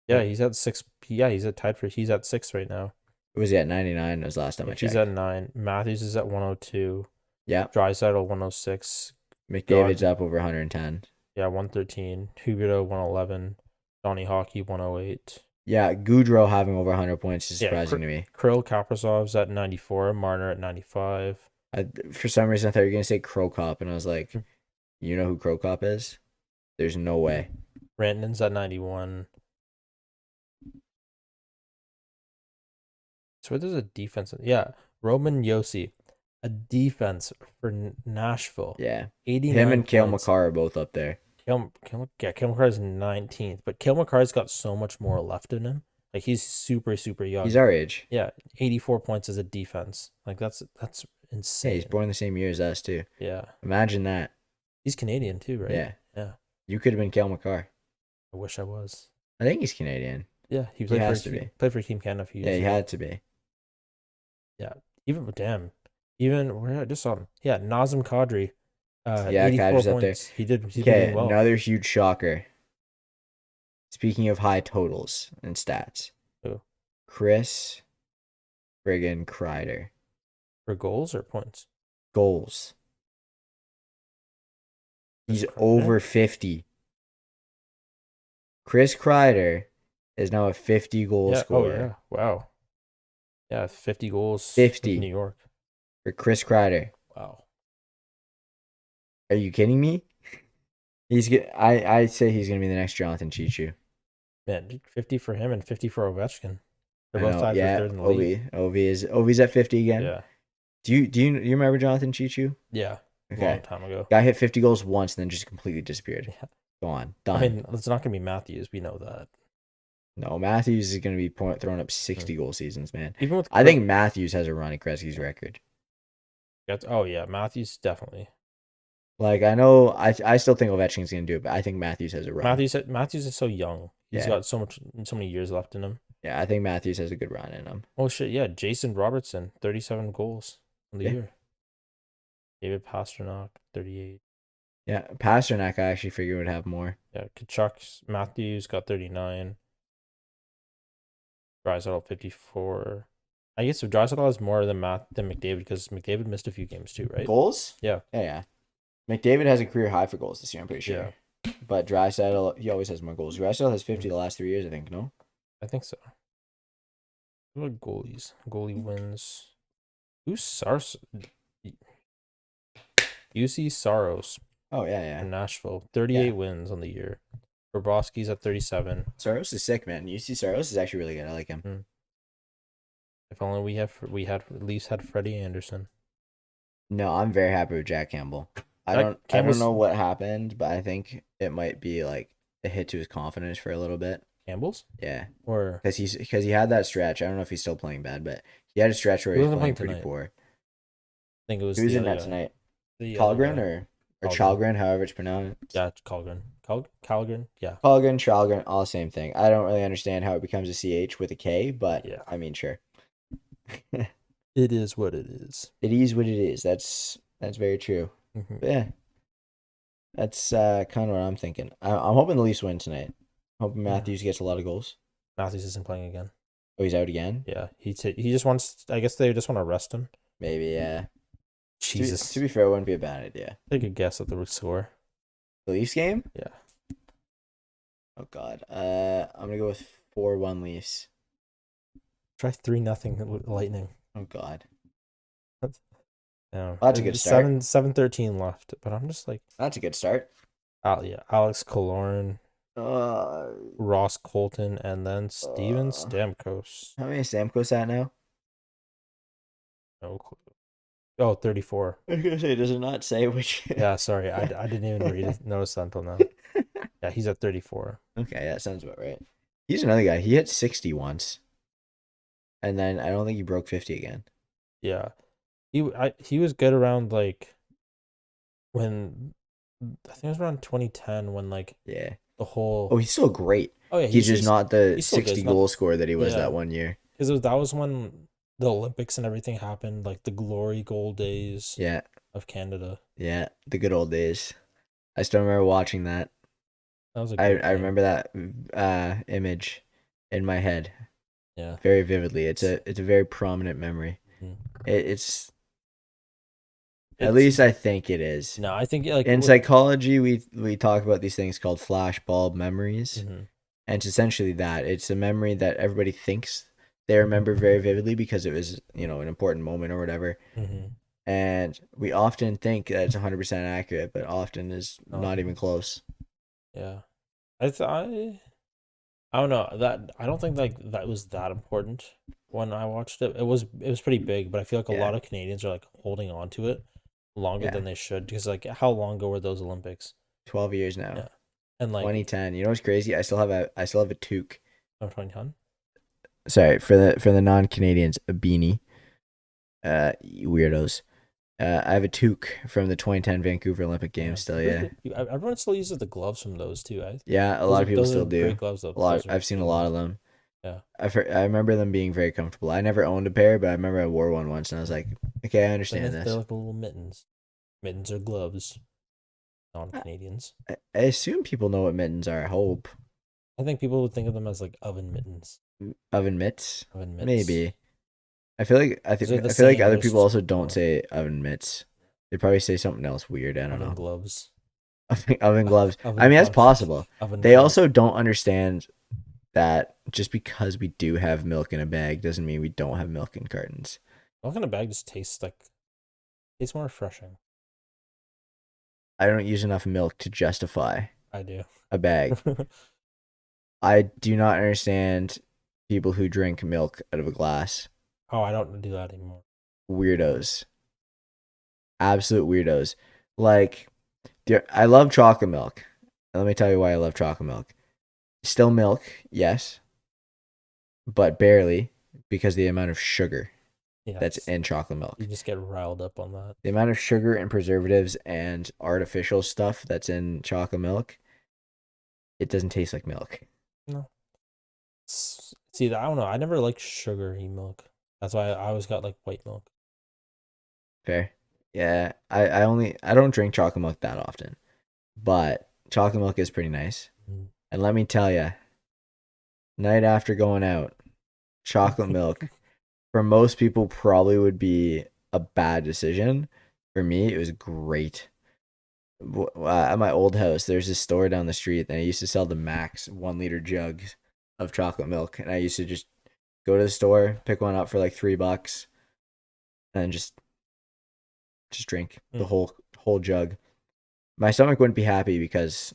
Yeah, he's at 6. Yeah, he's at 6 right now. Was he at 99? That was the last time I checked. He's at 9. Matthews is at 102. Yeah. Draisaitl 106. McDavid's up over 110. Yeah, 113. Huberdeau 111. Johnny Hockey 108. Yeah, Goudreau having over 100 points is surprising to me. Kirill Kaprizov's at 94. Marner at 95. For some reason, I thought you were going to say Krokop, and I was like, you know who Krokop is? There's no way. Rantanen's at 91. So there's a defense. Yeah, Roman Josi, a defense for Nashville. Yeah, 89 him and Cale points. Makar are both up there. Cale Makar is 19th, but Cale Makar's got so much more left in him. Like he's super, super young. He's our age. Yeah, 84 points as a defense. Like that's insane. Yeah, he's born the same year as us too. Yeah, imagine that. He's Canadian too, right? Yeah. You could have been Cale Makar. I wish I was. I think he's Canadian. Yeah, he played for Team Canada a few years ago. He had to be. Yeah, even where I just saw him. Yeah, Nazem Kadri, Yeah, 84 Kadri's up there. points. He's been Okay, doing well. another huge shocker. Speaking of high totals and stats, Who? Chris friggin' Kreider. For goals or points? Goals. Chris He's Kreider? over 50. Chris Kreider is now a 50 goal Yeah. Oh scorer. yeah. Wow. Yeah, 50 goals with New 50 York. for Chris Kreider. Wow. Are you kidding me? I say he's gonna be the next Jonathan Chichu. Man, 50 for him and 50 for Ovechkin. They're I both know. tied for Yeah, third in the league. Ovi's at 50 again. Yeah. Do you remember Jonathan Chichu? Yeah. Okay. Long time ago. Guy hit 50 goals once and then just completely disappeared. Yeah. Go on. I Done. mean, it's not gonna be Matthews. We know that. No, Matthews is going to be throwing up Hmm. 60 goal seasons, man. Even with I think Matthews has a run at Gretzky's record. oh yeah, Matthews definitely. Like, I know, I still think Ovechkin's going to do it, but I think Matthews has a run. Matthews is so young. He's got so many years left in him. Yeah, I think Matthews has a good run in him. Oh shit, yeah, Jason Robertson, 37 goals on the year. David Pastrnak, 38. Yeah, Pasternak I actually figured would have more. Yeah, Kachuk, Matthews got 39. Draisaitl 54. I guess if Draisaitl has more than McDavid because McDavid missed a few games too, right? Goals? Yeah. Yeah. McDavid has a career high for goals this year, I'm pretty sure. Yeah. But Draisaitl, he always has more goals. Draisaitl has 50 the last 3 years, I think, no? I think so. What about goalies? Goalie wins. Who's Sars? UC Saros Oh, yeah. in Nashville. 38 Yeah. wins on the year. Bobrovsky's at 37. Saros is sick, man. UC Saros is actually really good. I like him. Mm. If only we had at least had Freddie Anderson. No, I'm very happy with Jack Campbell. I don't know what happened, but I think it might be like a hit to his confidence for a little bit. Campbell's? Yeah. Or because he had that stretch. I don't know if he's still playing bad, but he had a stretch where he was playing pretty poor. I think it was Who was in that tonight? Kallgren or Chalgren, however it's pronounced. Yeah, Kallgren. Kallgren, yeah. Kallgren, Chalgren, all the same thing. I don't really understand how it becomes a CH with a K, but yeah. I mean, sure. It is what it is. It is what it is. That's very true. Mm-hmm. But yeah, that's kind of what I'm thinking. I'm hoping the Leafs win tonight. Hoping Matthews gets a lot of goals. Matthews isn't playing again. Oh, he's out again? Yeah, he just wants. I guess they just want to rest him. Maybe, yeah. Jesus. To be fair, it wouldn't be a bad idea. Take a guess at the score. The Leafs game? Yeah. Oh God. I'm gonna go with 4-1 Leafs. Try 3-0 Lightning. Oh God. Yeah. That's a good start. 7:13 left, but I'm just like. That's a good start. Yeah, Alex Killorn, Ross Colton, and then Steven Stamkos. How many is Stamkos at now? No clue. Oh, 34. I was gonna say, does it not say which? Yeah, sorry, I didn't even notice that until now. Yeah, he's at 34. Okay, that sounds about right. He's another guy. He hit 60 once, and then I don't think he broke 50 again. Yeah, he was good around like when I think it was around 2010 when like the whole. Oh, he's still great. Oh yeah, he's just not the 60 goal scorer that he was that one year. Because that was when the Olympics and everything happened, like the glory goal days. Yeah. Of Canada. Yeah, the good old days. I still remember watching that. That was a I remember that image in my head. Yeah. Very vividly. It's a very prominent memory. Mm-hmm. It's at least I think it is. No, I think like in psychology we talk about these things called flashbulb memories. Mm-hmm. And it's essentially that. It's a memory that everybody thinks they remember very vividly because it was, an important moment or whatever. Mm-hmm. And we often think that it's 100% accurate, but often is not even close. Yeah. I don't know. That I don't think like that was that important when I watched it. It was pretty big, but I feel like a lot of Canadians are like holding on to it longer than they should because like how long ago were those Olympics? 12 years now. Yeah. And like 2010. You know what's crazy? I still have a toque. Oh, 2010? Sorry, for the non-Canadians, a beanie. You weirdos. I have a toque from the 2010 Vancouver Olympic Games still, yeah. Everyone still uses the gloves from those too, right? Yeah, a lot of people still do. Great gloves, though. I've seen a lot of them. Yeah. I remember them being very comfortable. I never owned a pair, but I remember I wore one once, and I was like, okay, I understand this. They're like little mittens. Mittens are gloves. non-Canadians. I assume people know what mittens are. I hope. I think people would think of them as like oven mittens. Oven mitts? Oven mitts. Maybe. I feel like Those are the I feel like same. other They're people just also don't more say oven mitts. They probably say something else weird. I don't oven know. gloves. Oven gloves. I Oven mean, that's glove. possible. Oven They glove. also don't understand that just because we do have milk in a bag doesn't mean we don't have milk in cartons. Milk in a bag just tastes more refreshing. I don't use enough milk to justify I do. a bag. I do not understand people who drink milk out of a glass. Oh, I don't do that anymore. Weirdos. Absolute weirdos. Like, I love chocolate milk. Let me tell you why I love chocolate milk. Still milk, yes, but barely because the amount of sugar that's Yes. in chocolate milk. You just get riled up on that. The amount of sugar and preservatives and artificial stuff that's in chocolate milk, it doesn't taste like milk. No. See, I don't know. I never liked sugary milk. That's why I always got like white milk. Fair. Yeah, I don't drink chocolate milk that often, but chocolate milk is pretty nice. Mm. And let me tell you, night after going out, chocolate milk for most people probably would be a bad decision. For me, it was great. At my old house, there's this store down the street, and I used to sell the max 1 liter jugs of chocolate milk, and I used to just go to the store, pick one up for like $3, and just drink the whole jug. My stomach wouldn't be happy because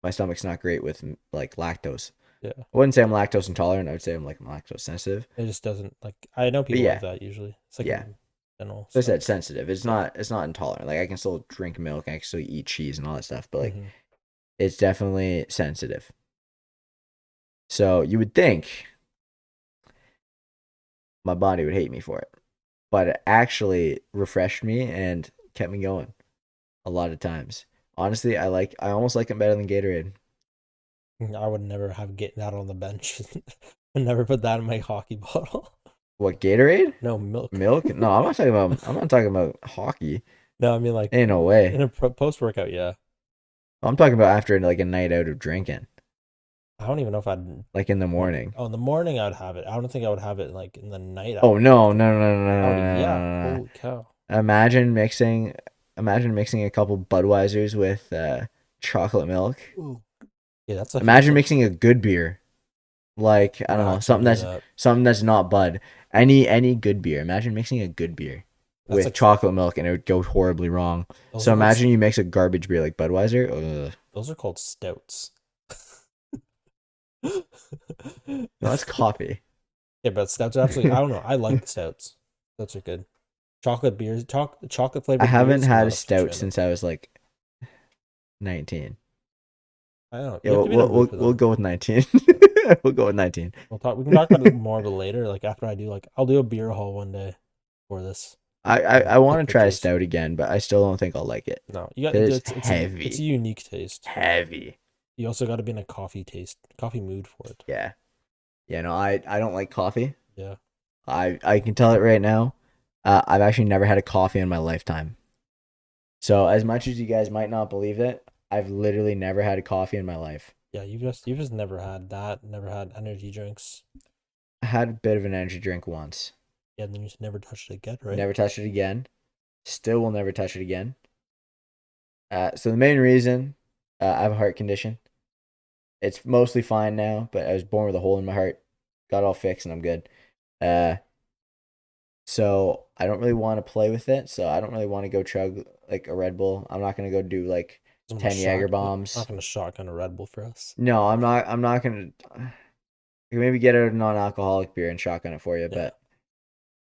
my stomach's not great with like lactose. Yeah. I wouldn't say I'm lactose intolerant. I would say I'm like lactose sensitive. It just doesn't like. I know people like that usually. It's like yeah. General So I said sensitive. It's not intolerant. Like I can still drink milk, I can still eat cheese and all that stuff, but like it's definitely sensitive. So you would think my body would hate me for it, but it actually refreshed me and kept me going a lot of times. Honestly, I almost like it better than Gatorade. I would never have get that on the bench. I'd never put that in my hockey bottle. What, Gatorade? No, milk. Milk? No, I'm not talking about hockey. No, I mean like ain't no way. In a post workout, yeah. I'm talking about after like a night out of drinking. I don't even know if I'd like in the morning. Oh, in the morning I'd have it. I don't think I would have it like in the night. Oh no. Yeah. Holy cow. Imagine mixing a couple Budweisers with chocolate milk. Ooh. Yeah, that's imagine mixing a good beer. Like, I don't know, something that's not Bud. Any good beer. Imagine mixing a good beer with chocolate milk and it would go horribly wrong. So imagine you mix a garbage beer like Budweiser. Ugh. Those are called stouts. No, that's coffee. Yeah, but stouts are absolutely. I don't know. I like stouts. Stouts are good. Chocolate beers, chocolate flavored. I haven't had a stout since I was like 19. I don't know. Yeah, we'll go with 19. We'll go with 19. We can talk about it more later. Like after I do, like I'll do a beer haul one day for this. I want to try a stout again, but I still don't think I'll like it. No, you got it's heavy. It's a unique taste. Heavy. You also got to be in a coffee mood for it. Yeah. Yeah. No, I don't like coffee. Yeah. I can tell it right now. I've actually never had a coffee in my lifetime. So as much as you guys might not believe it, I've literally never had a coffee in my life. Yeah, you've just never had that. Never had energy drinks. I had a bit of an energy drink once. Yeah, and then you just never touched it again, right? Never touched it again. Still will never touch it again. So the main reason, I have a heart condition. It's mostly fine now, but I was born with a hole in my heart. Got all fixed and I'm good. So I don't really want to play with it. So I don't really want to go chug like a Red Bull. I'm not gonna go do like 10 Jaeger bombs. I'm not gonna shotgun a Red Bull for us. No, I'm not gonna. I can maybe get a non-alcoholic beer and shotgun it for you, yeah.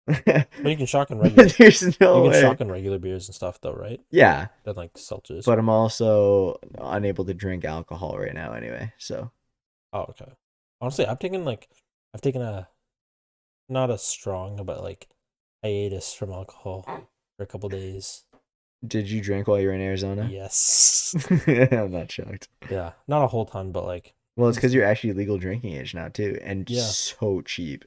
but you can shotgun regular. There's no way. You can shotgun regular beers and stuff, though, right? Yeah. That like seltzers. But I'm also unable to drink alcohol right now, anyway. So. Oh, okay. Honestly, I've taken a not a strong, but like hiatus from alcohol for a couple days. Did you drink while you were in Arizona? Yes. I'm not shocked. Yeah, not a whole ton, but like. Well, it's because you're actually legal drinking age now too, and so cheap.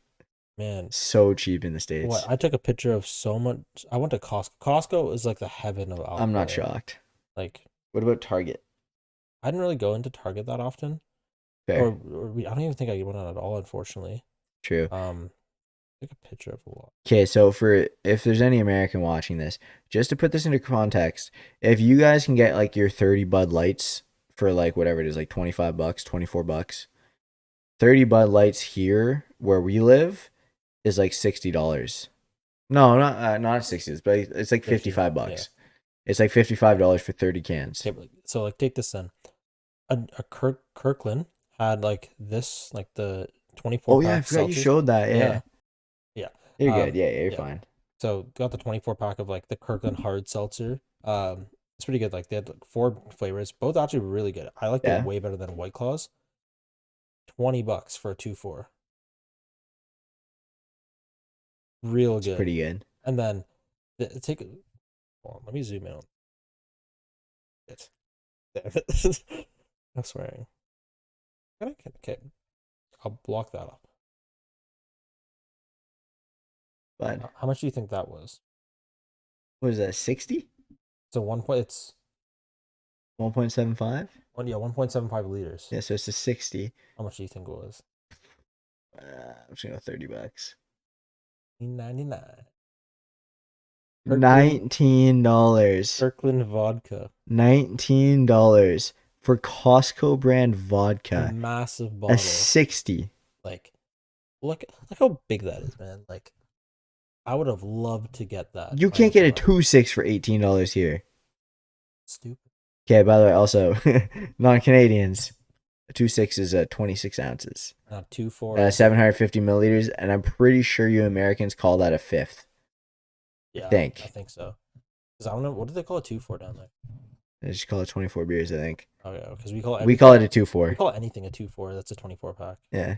Man, so cheap in the States. What I took a picture of so much. I went to Costco. Costco is like the heaven of alcohol. I'm not shocked. Like What about Target? I didn't really go into Target that often, Fair. I don't even think I went out at all, unfortunately. True. Um, take a picture of a lot. Okay, so for if there's any American watching this, just to put this into context, if you guys can get like your 30 Bud Lights for like whatever it is, like $25, $24, 30 Bud Lights here where we live is like $60. No, not 60, but it's like 50, 55 yeah. bucks. It's like $55 for 30 cans. Okay, so like take this then. A Kirkland had like this, like the 24 Oh yeah, I pack forgot you seltzers. showed that. Yeah. Yeah. Yeah. You're good. Yeah, you're Yeah. fine. So got the 24 pack of like the Kirkland hard seltzer. It's pretty good. Like they had like 4 flavors, both actually really good. I liked it Yeah. way better than White Claws. $20 for a 2-4. Real It's good. pretty good. And then take hold on, let me zoom in on it. Damn it. I'm swearing. Okay. I'll block that up. But How much do you think that was? what is that, 60? So one point. It's 1.75? 1.75 liters. Yeah, so it's a 60. How much do you think it was? I'm just gonna go $30. $9.99. $19. Kirkland vodka. $19 for Costco brand A vodka. massive A bottle. 60. Like, look how big that is, man. Like, I would have loved to get that. You can't get a 2.6 for $18 here. Stupid. Okay, by the way, also non-Canadians, a 2.6 is 26 ounces. 2.4. 750 milliliters, and I'm pretty sure you Americans call that a fifth. Yeah, I think so. Because I don't know, what do they call a 2.4 down there? They just call it 24 beers, I think. Okay, because we call it We call it a 2.4. We call anything a 2.4. That's a 24 pack. Yeah.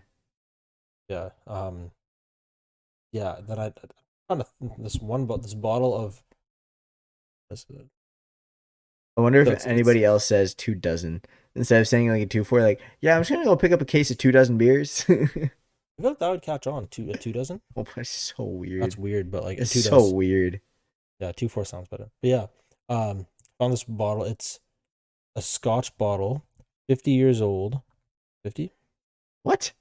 Yeah. Yeah. Then I found this bottle of. I wonder So if anybody else says 2 dozen instead of saying like a 2.4. Like, yeah, I'm just gonna go pick up a case of 2 dozen beers. I feel like that would catch on. A 2 dozen. Oh, that's so weird. That's weird, but like it's a 2 so does. weird. Yeah, 2.4 sounds better. But yeah, found this bottle. It's a Scotch bottle, 50 years old. 50? What?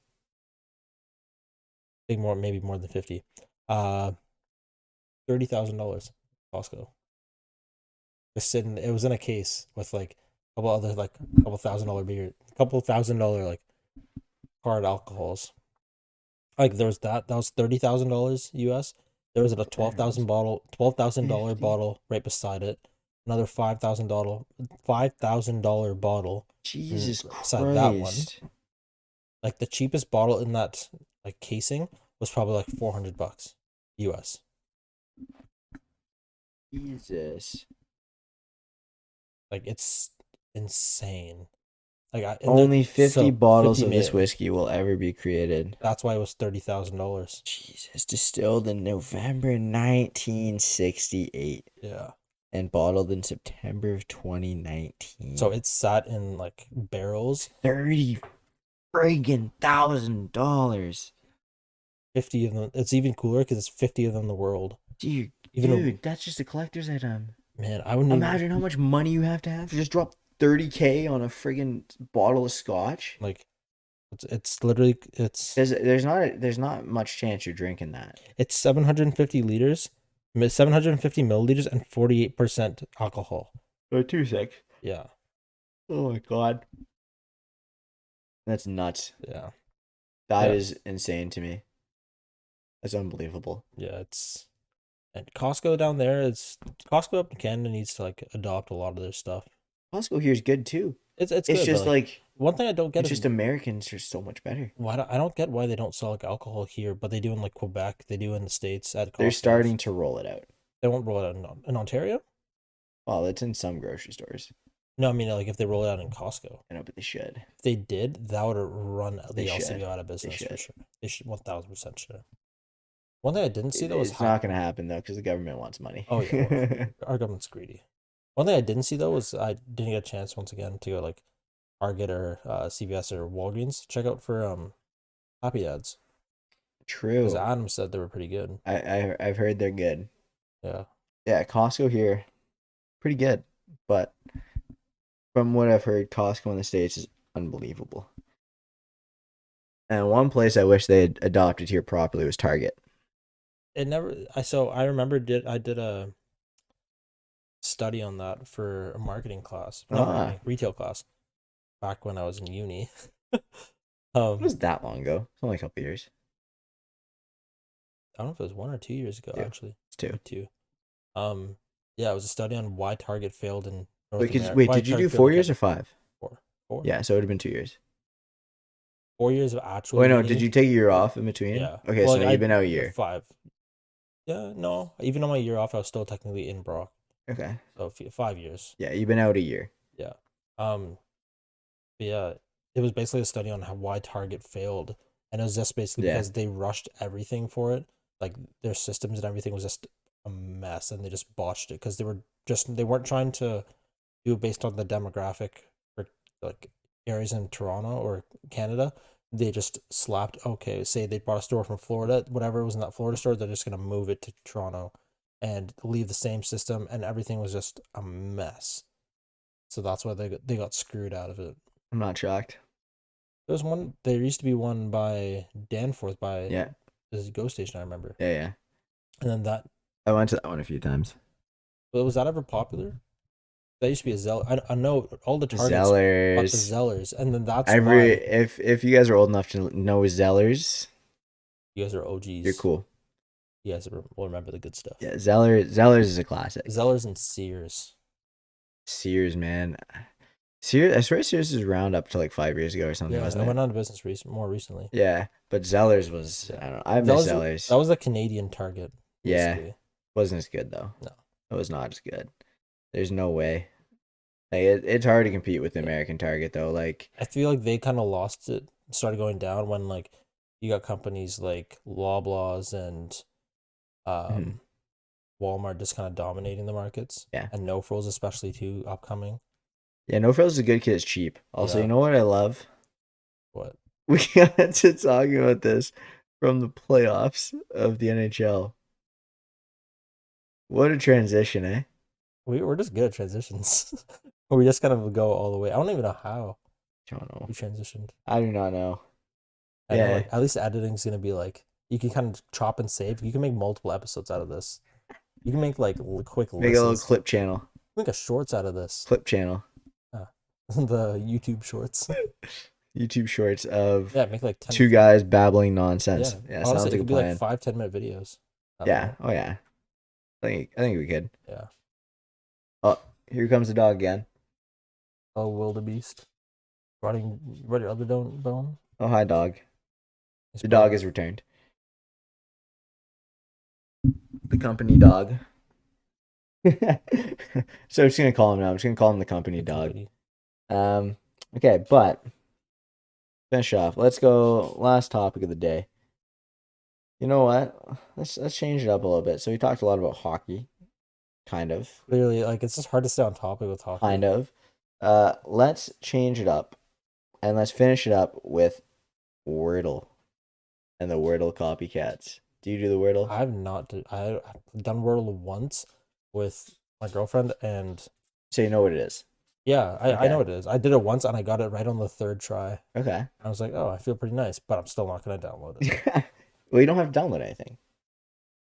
I think maybe more than 50. $30,000. Costco. Just sitting. It was in a case with like a couple other like couple $1,000 beer, couple $1,000 like hard alcohols. Like there was that was $30,000 US. There was a $12,000 bottle right beside it. Another $5,000 bottle Jesus beside that one. Christ. Like the cheapest bottle in that like casing was probably like $400 US. Jesus. Like it's insane. Like Only 50 bottles 50 of this whiskey will ever be created. That's why it was $30,000. Jesus, distilled in November 1968. Yeah. And bottled in September of 2019. So it sat in like barrels. $30,000. 50 of them. It's even cooler because it's 50 of them in the world. Dude, that's just a collector's item. Man, I wouldn't imagine how much money you have to just drop 30K on a friggin' bottle of scotch. Like, it's literally there's not much chance you're drinking that. It's 750 liters, 750 milliliters, and 48% alcohol. Oh, 2.6. Yeah. Oh my god. That's nuts. Yeah. That is insane to me. That's unbelievable. Yeah, and Costco down there, Costco up in Canada needs to like adopt a lot of their stuff. Costco here is good too. It's good, just like one thing I don't get it's just Americans are so much better. I don't get why they don't sell like alcohol here, but they do in like Quebec, they do in the States at Costco. They're starting to roll it out. They won't roll it out in Ontario? Well, it's in some grocery stores. No, I mean like if they roll it out in Costco. I know, but they should. If they did, that would run the LCBO out of business for sure. They should 1,000% sure. One thing I didn't see though was it's not going to happen though because the government wants money. Oh yeah, our government's greedy. One thing I didn't see though was I didn't get a chance once again to go like Target or CVS or Walgreens. Check out for Happy Dads. True. Because Adam said they were pretty good. I've heard they're good. Yeah. Yeah, Costco here, pretty good, but From what I've heard, Costco in the States is unbelievable. And one place I wish they had adopted here properly was Target. It never. I remember I did a study on that for a marketing class, not Ah, marketing, retail class, back when I was in uni. it um, was that long ago. It's only a couple years. I don't know if it was 1 or 2 years ago, Two. actually. It's two. Maybe two. Um, yeah, it was a study on why Target failed in North Wait, America. wait, Why did you do Target failed in 4 years or Canada. 5? Four, four, Yeah, so it would have been 2 years. 4 years of actual Wait, no, did uni. you take a year Or off in between? yeah, Okay, well, so like you've been out a yeah, year. 5. Yeah, no, even on my year off, I was still technically in Brock. Okay. So 5 years. Yeah, you've been out a year. Yeah. But yeah, it was basically a study on why Target failed, and it was just basically Yeah. because they rushed everything for it. Like their systems and everything was just a mess, and they just botched it because they weren't trying to do it based on the demographic for like areas in Toronto or Canada. They just slapped, okay, say they bought a store from Florida, whatever was in that Florida store, they're just gonna move it to Toronto and leave the same system, and everything was just a mess. So that's why they got screwed out of it. I'm not shocked. There used to be one by Danforth by Yeah. this GO station, I remember. Yeah, yeah. And then that, I went to that one a few times. but was that ever popular? That used to be a Zeller. I know all the Targets got the Zellers. Zellers, and then that's Every why if you guys are old enough to know Zellers, you guys are you're OGs. cool. You guys will remember the good stuff. Yeah, Zellers is a classic. Zellers and Sears. Sears, man. Sears, I swear Sears was around up to like 5 years ago or something, Yeah, wasn't I it? went out of business more recently. Yeah, but Zellers was, Yeah, I don't know. I miss Zellers. That Zellers. was the Canadian Target, Yeah, basically. wasn't as good though. No. It was not as good. There's no way. Like it's hard to compete with the American Target though. Like, I feel like they kind of lost it, started going down when like you got companies like Loblaws and mhm, um Walmart just kind of dominating the markets, yeah, and No Frills especially too upcoming. yeah. No Frills is a good kid. It's cheap. Also, you Yeah, know what I love? what? We got to talking about this from the playoffs of the NHL. What a transition, eh? We're just good at transitions. We just kind of go all the way. I don't even know how I don't know. we transitioned. I do not know. I know Yeah, like at least editing's gonna be like you can kind of chop and save. You can make multiple episodes out of this. You can make like quick make a little lisses. clip channel. Make a shorts out of this. Clip channel. The YouTube shorts. YouTube shorts of Yeah, make like 10. two guys babbling nonsense. Yeah, Yeah, sounds honestly, it like a could be like plan. 5-10 minute videos. I don't Yeah. know. Oh yeah. I think we could. Yeah. Oh, here comes the dog again. Oh, wildebeest. Running other bone. Oh hi dog. He's The probably dog is returned. The company dog. So I'm just gonna call him now. I'm just gonna call him the company the dog. company. Okay, but finish off. Let's go. Last topic of the day. You know what? Let's change it up a little bit. So we talked a lot about hockey, kind of, Clearly, like it's just hard to stay on topic with hockey. kind of. Let's change it up and let's finish it up with Wordle and the Wordle copycats. Do you do the Wordle? I've not. I've done Wordle once with my girlfriend, and So you know what it is. yeah, I know Okay. what it is. I did it once, and I got it right on the third try. Okay. I was like, oh, I feel pretty nice, but I'm still not gonna download it. Well, you don't have to download anything.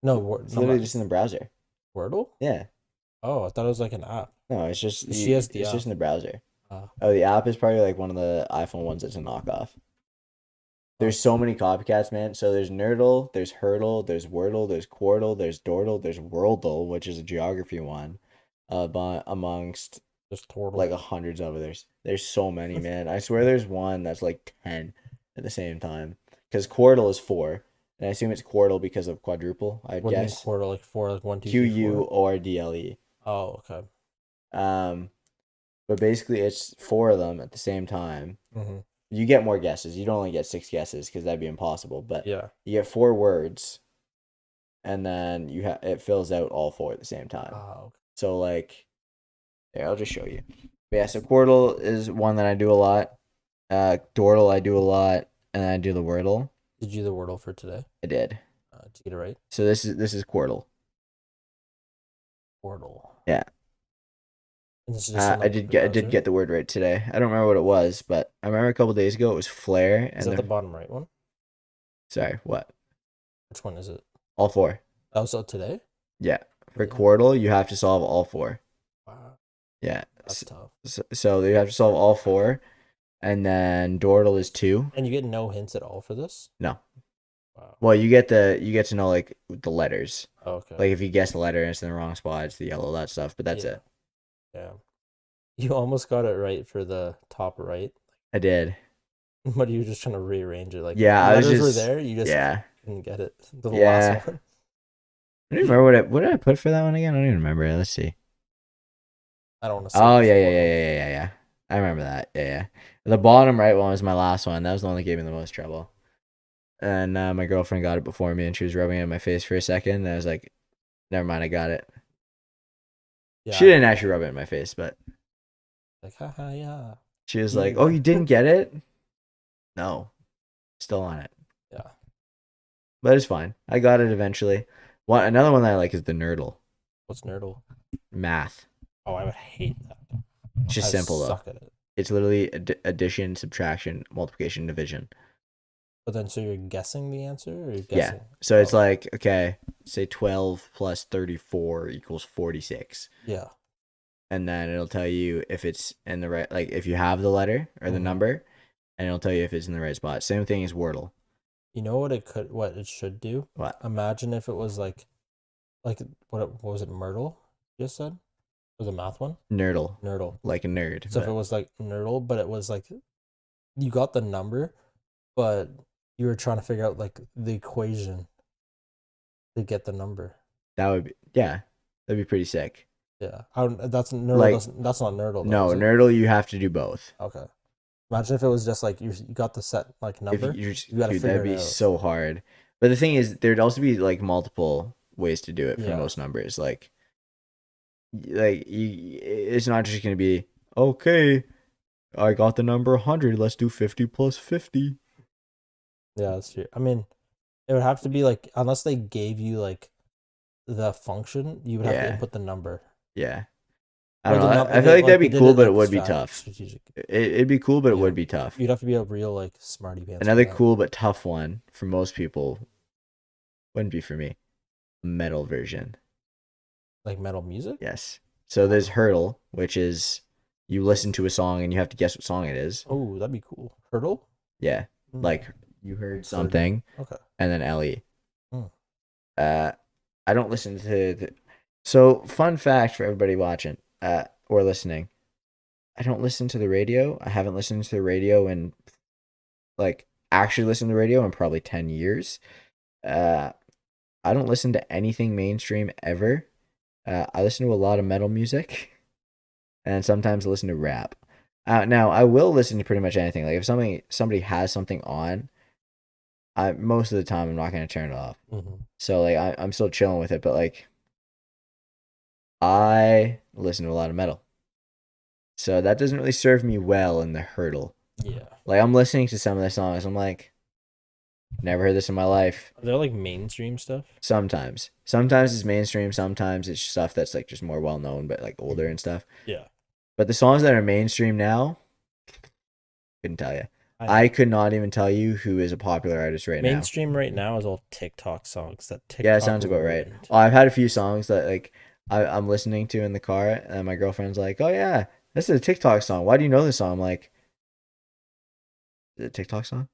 No, It's no, literally just in the browser. Wordle. Yeah. Oh, I thought it was like an app. No, it's just She has the it's app. just in the browser. Uh, Oh, the app is probably like one of the iPhone ones that's a knockoff. There's so many copycats, man. So there's Nerdle, there's Hurdle, there's Wordle, there's Quordle, there's Dordle, there's Worldle, which is a geography one, but amongst just Tortle. like hundreds of others. There's so many, man. I swear there's one that's like 10 at the same time. Because Quordle is 4, and I assume it's Quordle because of quadruple, I'd What do you mean guess. quarter? Like four, like 1, 2, 3, 4. Quordle. Oh, okay. Um, but basically it's 4 of them at the same time. Mm-hmm. You get more guesses. You don't only get 6 guesses because that'd be impossible. But Yeah. you get 4 words, and then it fills out all 4 at the same time. Oh, okay. So like, here I'll just show you. But yeah, so Quordle is one that I do a lot. Dordle I do a lot, and then I do the Wordle. Did you do the Wordle for today? I did. Did you get it right? So this is Quordle. Wordle. Yeah. And it's just in I like did the get browser. the word right today. I don't remember what it was, but I remember a couple days ago it was flare Is and that the the bottom right one? sorry, what? Which one is it? All four. Oh, so today? Yeah. For Really? Quordle, you have to solve all four. Wow, Yeah. that's tough. So you have to solve all four, and then Dordle is two. And you get no hints at all for this? No. Wow. Well, you get to know like the letters. Okay. Like if you guess the letter and it's in the wrong spot, it's the yellow, that stuff. But that's Yeah. it. Yeah. You almost got it right for the top right, I did. but you were just trying to rearrange it. Like Yeah, the I was letters were just there, you just yeah. couldn't get it. The last Yeah. one. I don't even remember what did I put for that one again? I don't even remember. Let's see. I don't want to say Oh it yeah, yeah, before yeah, though. yeah, yeah, yeah, yeah. I remember that. Yeah, yeah. The bottom right one was my last one. That was the one that gave me the most trouble. And my girlfriend got it before me, and she was rubbing it in my face for a second. And I was like, "Never mind, I got it." Yeah, She I didn't hate actually that. rub it in my face, but Like, haha, yeah. she was like, "Oh, Here. you didn't get it? No, still on it." Yeah. But it's fine. I got it eventually. Another one that I like is the Nerdle. What's Nerdle? Math. Oh, I would hate that. It's just I simple though. suck at it. It's literally addition, subtraction, multiplication, division. But then, so you're guessing the answer, or you're Yeah. guessing? So it's Oh, like, okay, say 12 plus 34 equals 46. yeah. And then it'll tell you if it's in the right, like if you have the letter or the Mhm. number, and it'll tell you if it's in the right spot. Same thing as Wordle. You know what it should do? What? Imagine if it was like what was it, Myrtle? You just said, or the math one? Nerdle. Nerdle. Like a nerd. So if it But was like Nerdle, but it was like you got the number, but you were trying to figure out like the equation to get the number. that would be, yeah, that'd be pretty sick. Yeah, I don't, that's Nerdle. Like, That's not Nerdle though, no, is it? Nerdle, you have to do both. Okay. Imagine if it was just like you got the set like If number, you're just, you got to dude, that'd figure be it out. so hard. But the thing is, there'd also be like multiple ways to do it for Yeah. most numbers. It's not just gonna be okay. I got the number 100. Let's do 50 plus 50. Yeah, that's true. I mean, it would have to be like unless they gave you like the function, you would have to Yeah, input the number. yeah. I Or don't the know. num I feel like that'd they be did cool, it but it like would be tough. strategic. It'd be cool, but it Yeah. would be tough. You'd have to be a real like smarty pants for Another that. cool but tough one for most people wouldn't be for me. Metal version. Like metal music? Yes. So there's Hurdle, which is you listen to a song and you have to guess what song it is. Oh, that'd be cool. Hurdle? Yeah. Mm. Like you heard something Okay. and then Ellie. Mm. I don't listen to so fun fact for everybody watching or listening. I don't listen to the radio. I haven't listened to the radio in like actually listened to the radio in probably 10 years. Uh I don't listen to anything mainstream ever. I listen to a lot of metal music and sometimes listen to rap. Now I will listen to pretty much anything. Like if somebody has something on, I most of the time I'm not gonna turn it off. Mm-hmm. So like I'm still chilling with it, but like I listen to a lot of metal. So that doesn't really serve me well in the hurdle. Yeah. Like I'm listening to some of the songs, I'm like, never heard this in my life. Are there like mainstream stuff? Sometimes. Sometimes it's mainstream, sometimes it's stuff that's like just more well known but like older and stuff. Yeah. But the songs that are mainstream now, couldn't tell you. I could not even tell you who is a popular artist right now. Mainstream right now is all TikTok songs that TikTok. Yeah, it sounds about right. ruined. I've had a few songs that like I'm listening to in the car, and my girlfriend's like, "Oh yeah, this is a TikTok song. Why do you know this song?" I'm like, "Is it a TikTok song?"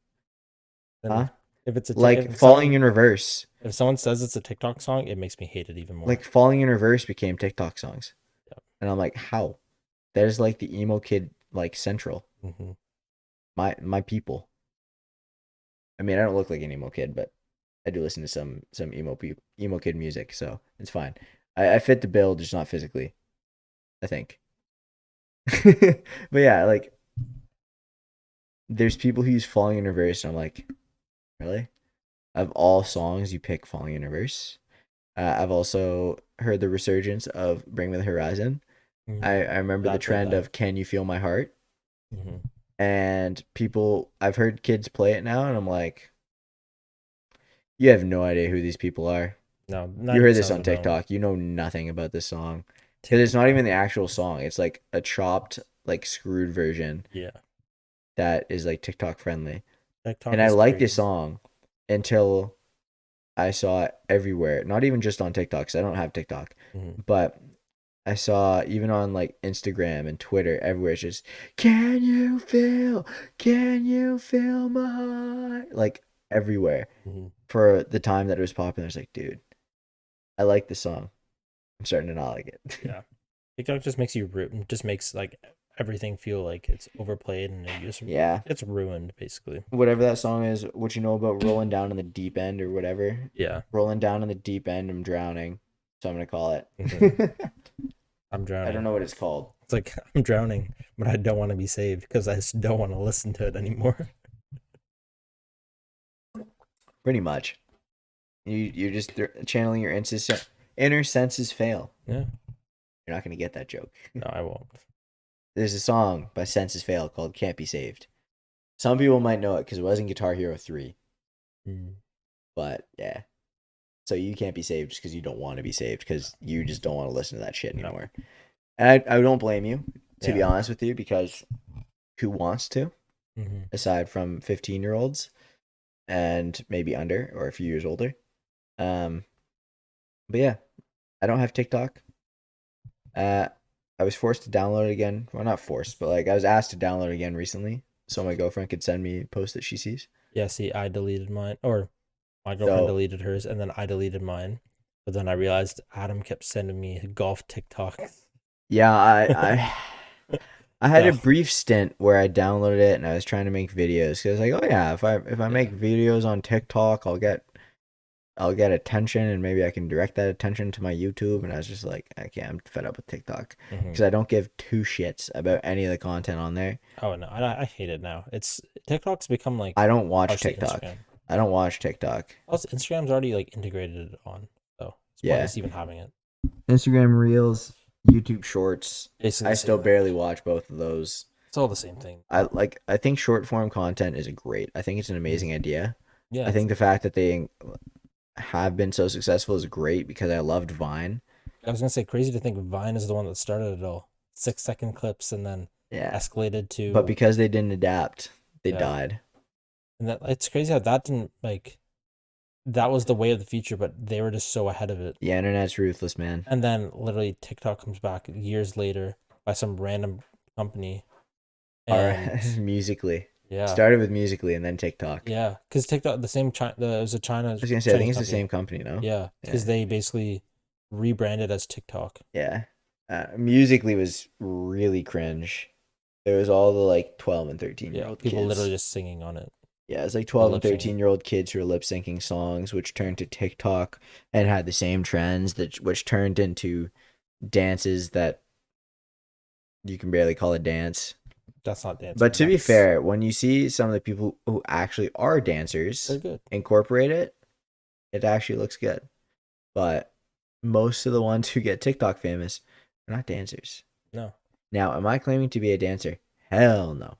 And Huh? if it's a Like if Falling someone, in Reverse. if someone says it's a TikTok song, it makes me hate it even more. Like Falling in Reverse became TikTok songs, Yeah. and I'm like, how? That is like the emo kid like central. Mm-hmm. My people. I mean, I don't look like an emo kid, but I do listen to some emo kid music, so it's fine. I fit the bill, just not physically, I think. But yeah, like there's people who use Falling in Reverse, and I'm like, really? Of all songs, you pick Falling in Reverse. I've also heard the resurgence of Bring Me the Horizon. Mm-hmm. I remember the trend of Can You Feel My Heart? Mm-hmm. And I've heard kids play it now, and I'm like, you have no idea who these people are. No, You heard this on TikTok. You know nothing about this song. Because it's not even the actual song. It's like a chopped, like screwed version. Yeah. That is like TikTok friendly. TikTok And I is liked crazy. this song until I saw it everywhere. Not even just on TikTok, because I don't have TikTok. But I saw even on like Instagram and Twitter, everywhere it's just, can you feel my heart? Like everywhere. For the time that it was popular, I was like, dude, I like this song. I'm starting to not like it. Yeah. TikTok just makes just makes like everything feel like it's overplayed and Yeah. it's ruined basically. Whatever that song is, what you know about rolling down in the deep end or whatever. Yeah. Rolling down in the deep end, I'm drowning. So I'm gonna call it. I'm drowning. I don't know what it's called. It's like I'm drowning, but I don't want to be saved because I just don't want to listen to it anymore. Pretty much. You're just channeling your inner senses fail. Yeah. You're not gonna get that joke. No, I won't. There's a song by Senses Fail called "Can't Be Saved." Some people might know it because it was in Guitar Hero 3. But yeah, so you can't be saved just because you don't want to be saved because you just don't want to listen to that shit anymore. No. And I don't blame you, to be honest with you, because who wants to? Aside from 15-year-olds and maybe under or a few years older. But yeah, I don't have TikTok. I was forced to download it again. Well, not forced, but like I was asked to download it again recently, so my girlfriend could send me posts that she sees. Yeah, see, I deleted mine, or my girlfriend deleted hers, and then I deleted mine. But then I realized Adam kept sending me golf TikToks. Yeah, I had a brief stint where I downloaded it and I was trying to make videos because like, oh yeah, if I make videos on TikTok, I'll get attention and maybe I can direct that attention to my YouTube. And I was just like, I'm fed up with TikTok because I don't give two shits about any of the content on there. Oh no, I hate it now. TikTok's become like I don't watch TikTok. I don't watch TikTok. Also, Instagram's already like integrated on, so it's pointless even having it. Instagram Reels, YouTube Shorts. I still barely watch both of those. It's all the same thing. I think short form content is great. I think it's an amazing idea. Yeah. I think the fact that they have been so successful is great because I loved Vine. I was gonna say, crazy to think Vine is the one that started it all. 6-second clips and then escalated to. But because they didn't adapt, they died. And it's crazy how that didn't like. That was the way of the future, but they were just so ahead of it. Yeah, internet's ruthless, man. And then literally TikTok comes back years later by some random company. And Musically. Yeah. Started with Musically and then TikTok. Yeah, because TikTok, it was a China. I was gonna say, I think it's the same company, no? Yeah, because they basically rebranded as TikTok. Yeah. Musically was really cringe. There was all the like 12 and 13-year-old kids. People literally just singing on it. Yeah, it's like 12 and 13-year-old kids who are lip syncing songs, which turned to TikTok and had the same trends which turned into dances that you can barely call a dance. That's not dancing. But to be fair, when you see some of the people who actually are dancers incorporate it, it actually looks good. But most of the ones who get TikTok famous are not dancers. No. Now, am I claiming to be a dancer? Hell no.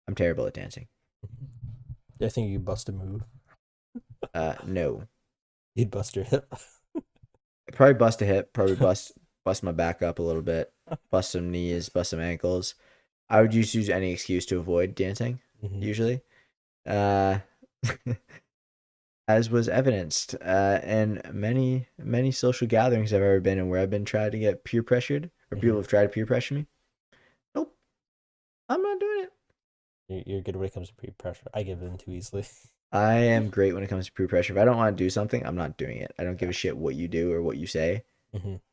I'm terrible at dancing. I think you bust a move. No. You'd bust your hip. I'd probably bust a hip, probably bust my back up a little bit, bust some knees, bust some ankles. I would just use any excuse to avoid dancing, usually. As was evidenced in many social gatherings I've ever been in where I've been trying to get peer pressured, or people have tried to peer pressure me. Nope. I'm not doing it. You're good when it comes to peer pressure. I give in too easily. I am great when it comes to peer pressure. If I don't want to do something, I'm not doing it. I don't give a shit what you do or what you say.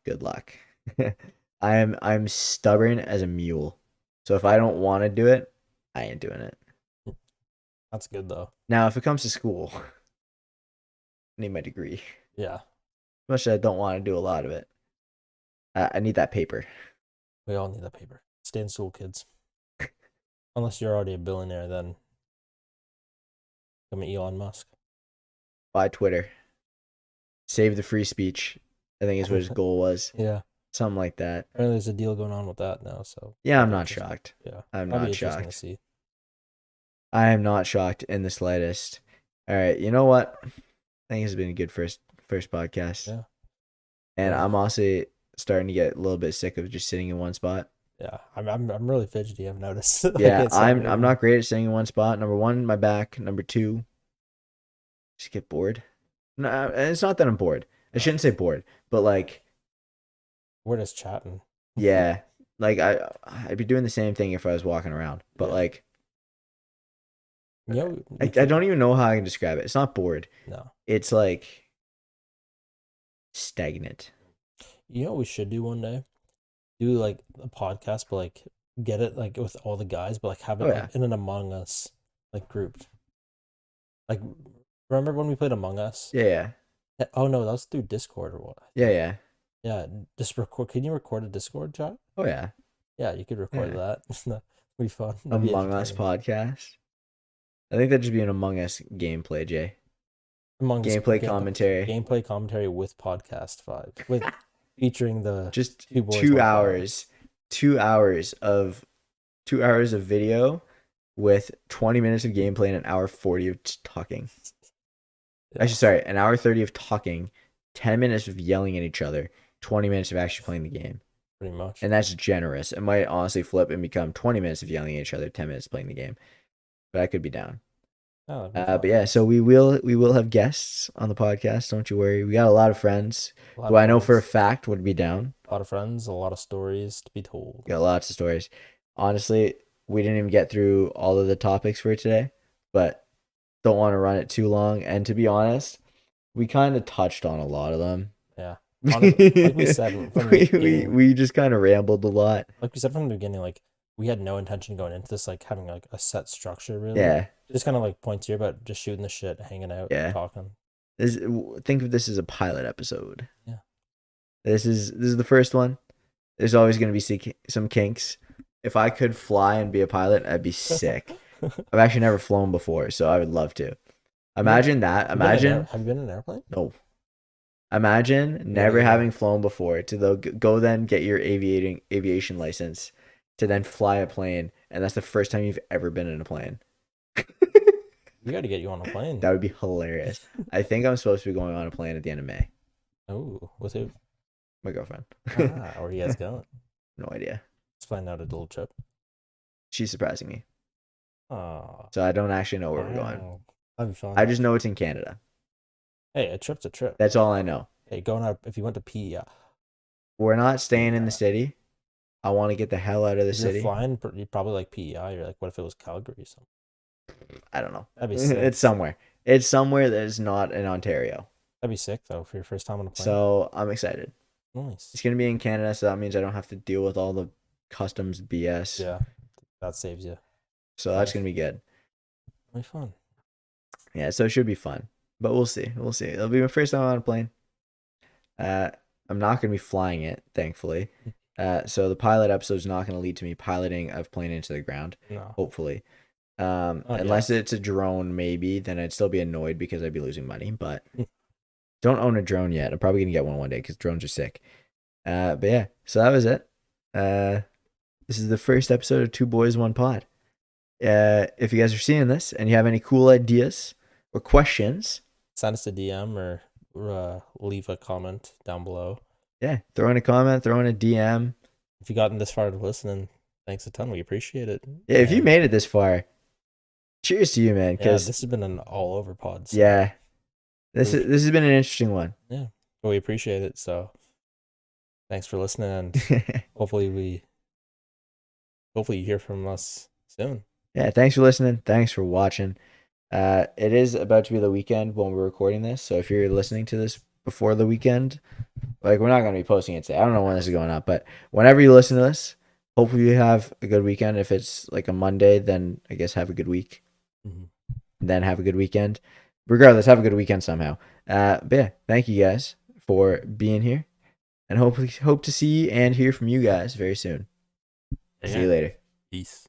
Good luck. I'm stubborn as a mule. So if I don't want to do it, I ain't doing it. That's good though. Now, if it comes to school, I need my degree. Yeah. Much as I don't want to do a lot of it. I need that paper. We all need that paper. Stay in school, kids. Unless you're already a billionaire, then become an Elon Musk. Buy Twitter. Save the free speech, I think is what his goal was. Yeah. Something like that. Apparently there's a deal going on with that now, so. Yeah, I'm not shocked. Yeah. I'm not shocked. To see. I am not shocked in the slightest. All right, you know what? I think it's been a good first podcast. Yeah. And I'm also starting to get a little bit sick of just sitting in one spot. Yeah, I'm really fidgety. I've noticed. Yeah, I'm not great at sitting in one spot. Number one, my back. Number two, just get bored. No, it's not that I'm bored. I shouldn't say bored, but like we're just chatting. Yeah, like I'd be doing the same thing if I was walking around, but like I don't even know how I can describe it. It's not bored. No, it's like stagnant. You know what we should do one day? Do like a podcast, but like get it like with all the guys, but like have it like in an Among Us like group. Like, remember when we played Among Us? Yeah. Oh no, that was through Discord or what? Yeah. Yeah, just record. Can you record a Discord chat? Oh yeah. Yeah, you could record that. That'd be fun. Among Us podcast. I think that'd just be an Among Us gameplay, Jay. Gameplay commentary. Gameplay commentary with podcast vibe. With featuring the just 2 hours. 2 hours of 2 hours of video with 20 minutes of gameplay and an hour 40 of talking. Yeah. Actually, sorry, an hour 30 of talking, 10 minutes of yelling at each other, 20 minutes of actually playing the game. Pretty much. And that's generous. It might honestly flip and become 20 minutes of yelling at each other, 10 minutes playing the game. But I could be down. Oh, but yeah, so we will have guests on the podcast. Don't you worry. We got a lot of friends who I know for a fact would be down. A lot of friends, a lot of stories to be told. Got lots of stories. Honestly, we didn't even get through all of the topics for today, but don't want to run it too long. And to be honest, we kind of touched on a lot of them. Yeah. Honestly, like we said, we just kind of rambled a lot. Like we said from the beginning, like we had no intention going into this, like having like a set structure, really. Yeah. Just kind of like points here, but just shooting the shit, hanging out, talking. Think of this as a pilot episode. Yeah. This is the first one. There's always going to be some kinks. If I could fly and be a pilot, I'd be sick. I've actually never flown before, so I would love to. Imagine that. Have you been in an airplane? No. Imagine never having flown before to go then get your aviation license to then fly a plane, and that's the first time you've ever been in a plane. We got to get you on a plane. That would be hilarious. I think I'm supposed to be going on a plane at the end of May. Oh, with who? My girlfriend. Where are you guys going? No idea. Let's find out a little trip. She's surprising me. Oh. So I don't actually know where we're going. That'd be fun. I just know it's in Canada. Hey, a trip's a trip. That's all I know. Hey, going out, if you went to PEI. We're not staying in the city. I want to get the hell out of the city. You're flying, you probably like PEI. You're like, what if it was Calgary or something? I don't know. That'd be sick. It's somewhere. It's somewhere that is not in Ontario. That'd be sick, though, for your first time on a plane. So I'm excited. Nice. It's going to be in Canada, so that means I don't have to deal with all the customs BS. Yeah, that saves you. So that's going to be good. It'll be fun. Yeah, so it should be fun. But we'll see. We'll see. It'll be my first time on a plane. I'm not going to be flying it, thankfully. So the pilot episode is not going to lead to me piloting a plane into the ground. No. Hopefully. Unless it's a drone, maybe, then I'd still be annoyed because I'd be losing money. But don't own a drone yet. I'm probably going to get one day because drones are sick. But yeah, so that was it. This is the first episode of Two Boys, One Pod. If you guys are seeing this and you have any cool ideas or questions, send us a DM or leave a comment down below. Yeah, throw in a comment, throw in a DM. If you gotten this far to listening, thanks a ton. We appreciate it. Yeah, if you made it this far, cheers to you, man. Because this has been an all over pod. So yeah, this has been an interesting one. Yeah, but we appreciate it. So thanks for listening, and hopefully you hear from us soon. Yeah, thanks for listening. Thanks for watching. It is about to be the weekend when we're recording this, so if you're listening to this before the weekend, like, we're not going to be posting it today. I don't know when this is going up, but whenever you listen to this, hopefully you have a good weekend. If it's like a Monday, then I guess have a good week. Mm-hmm. Then have a good weekend. Regardless, have a good weekend somehow. But yeah, thank you guys for being here, and hope to see and hear from you guys very soon. See you later. Peace.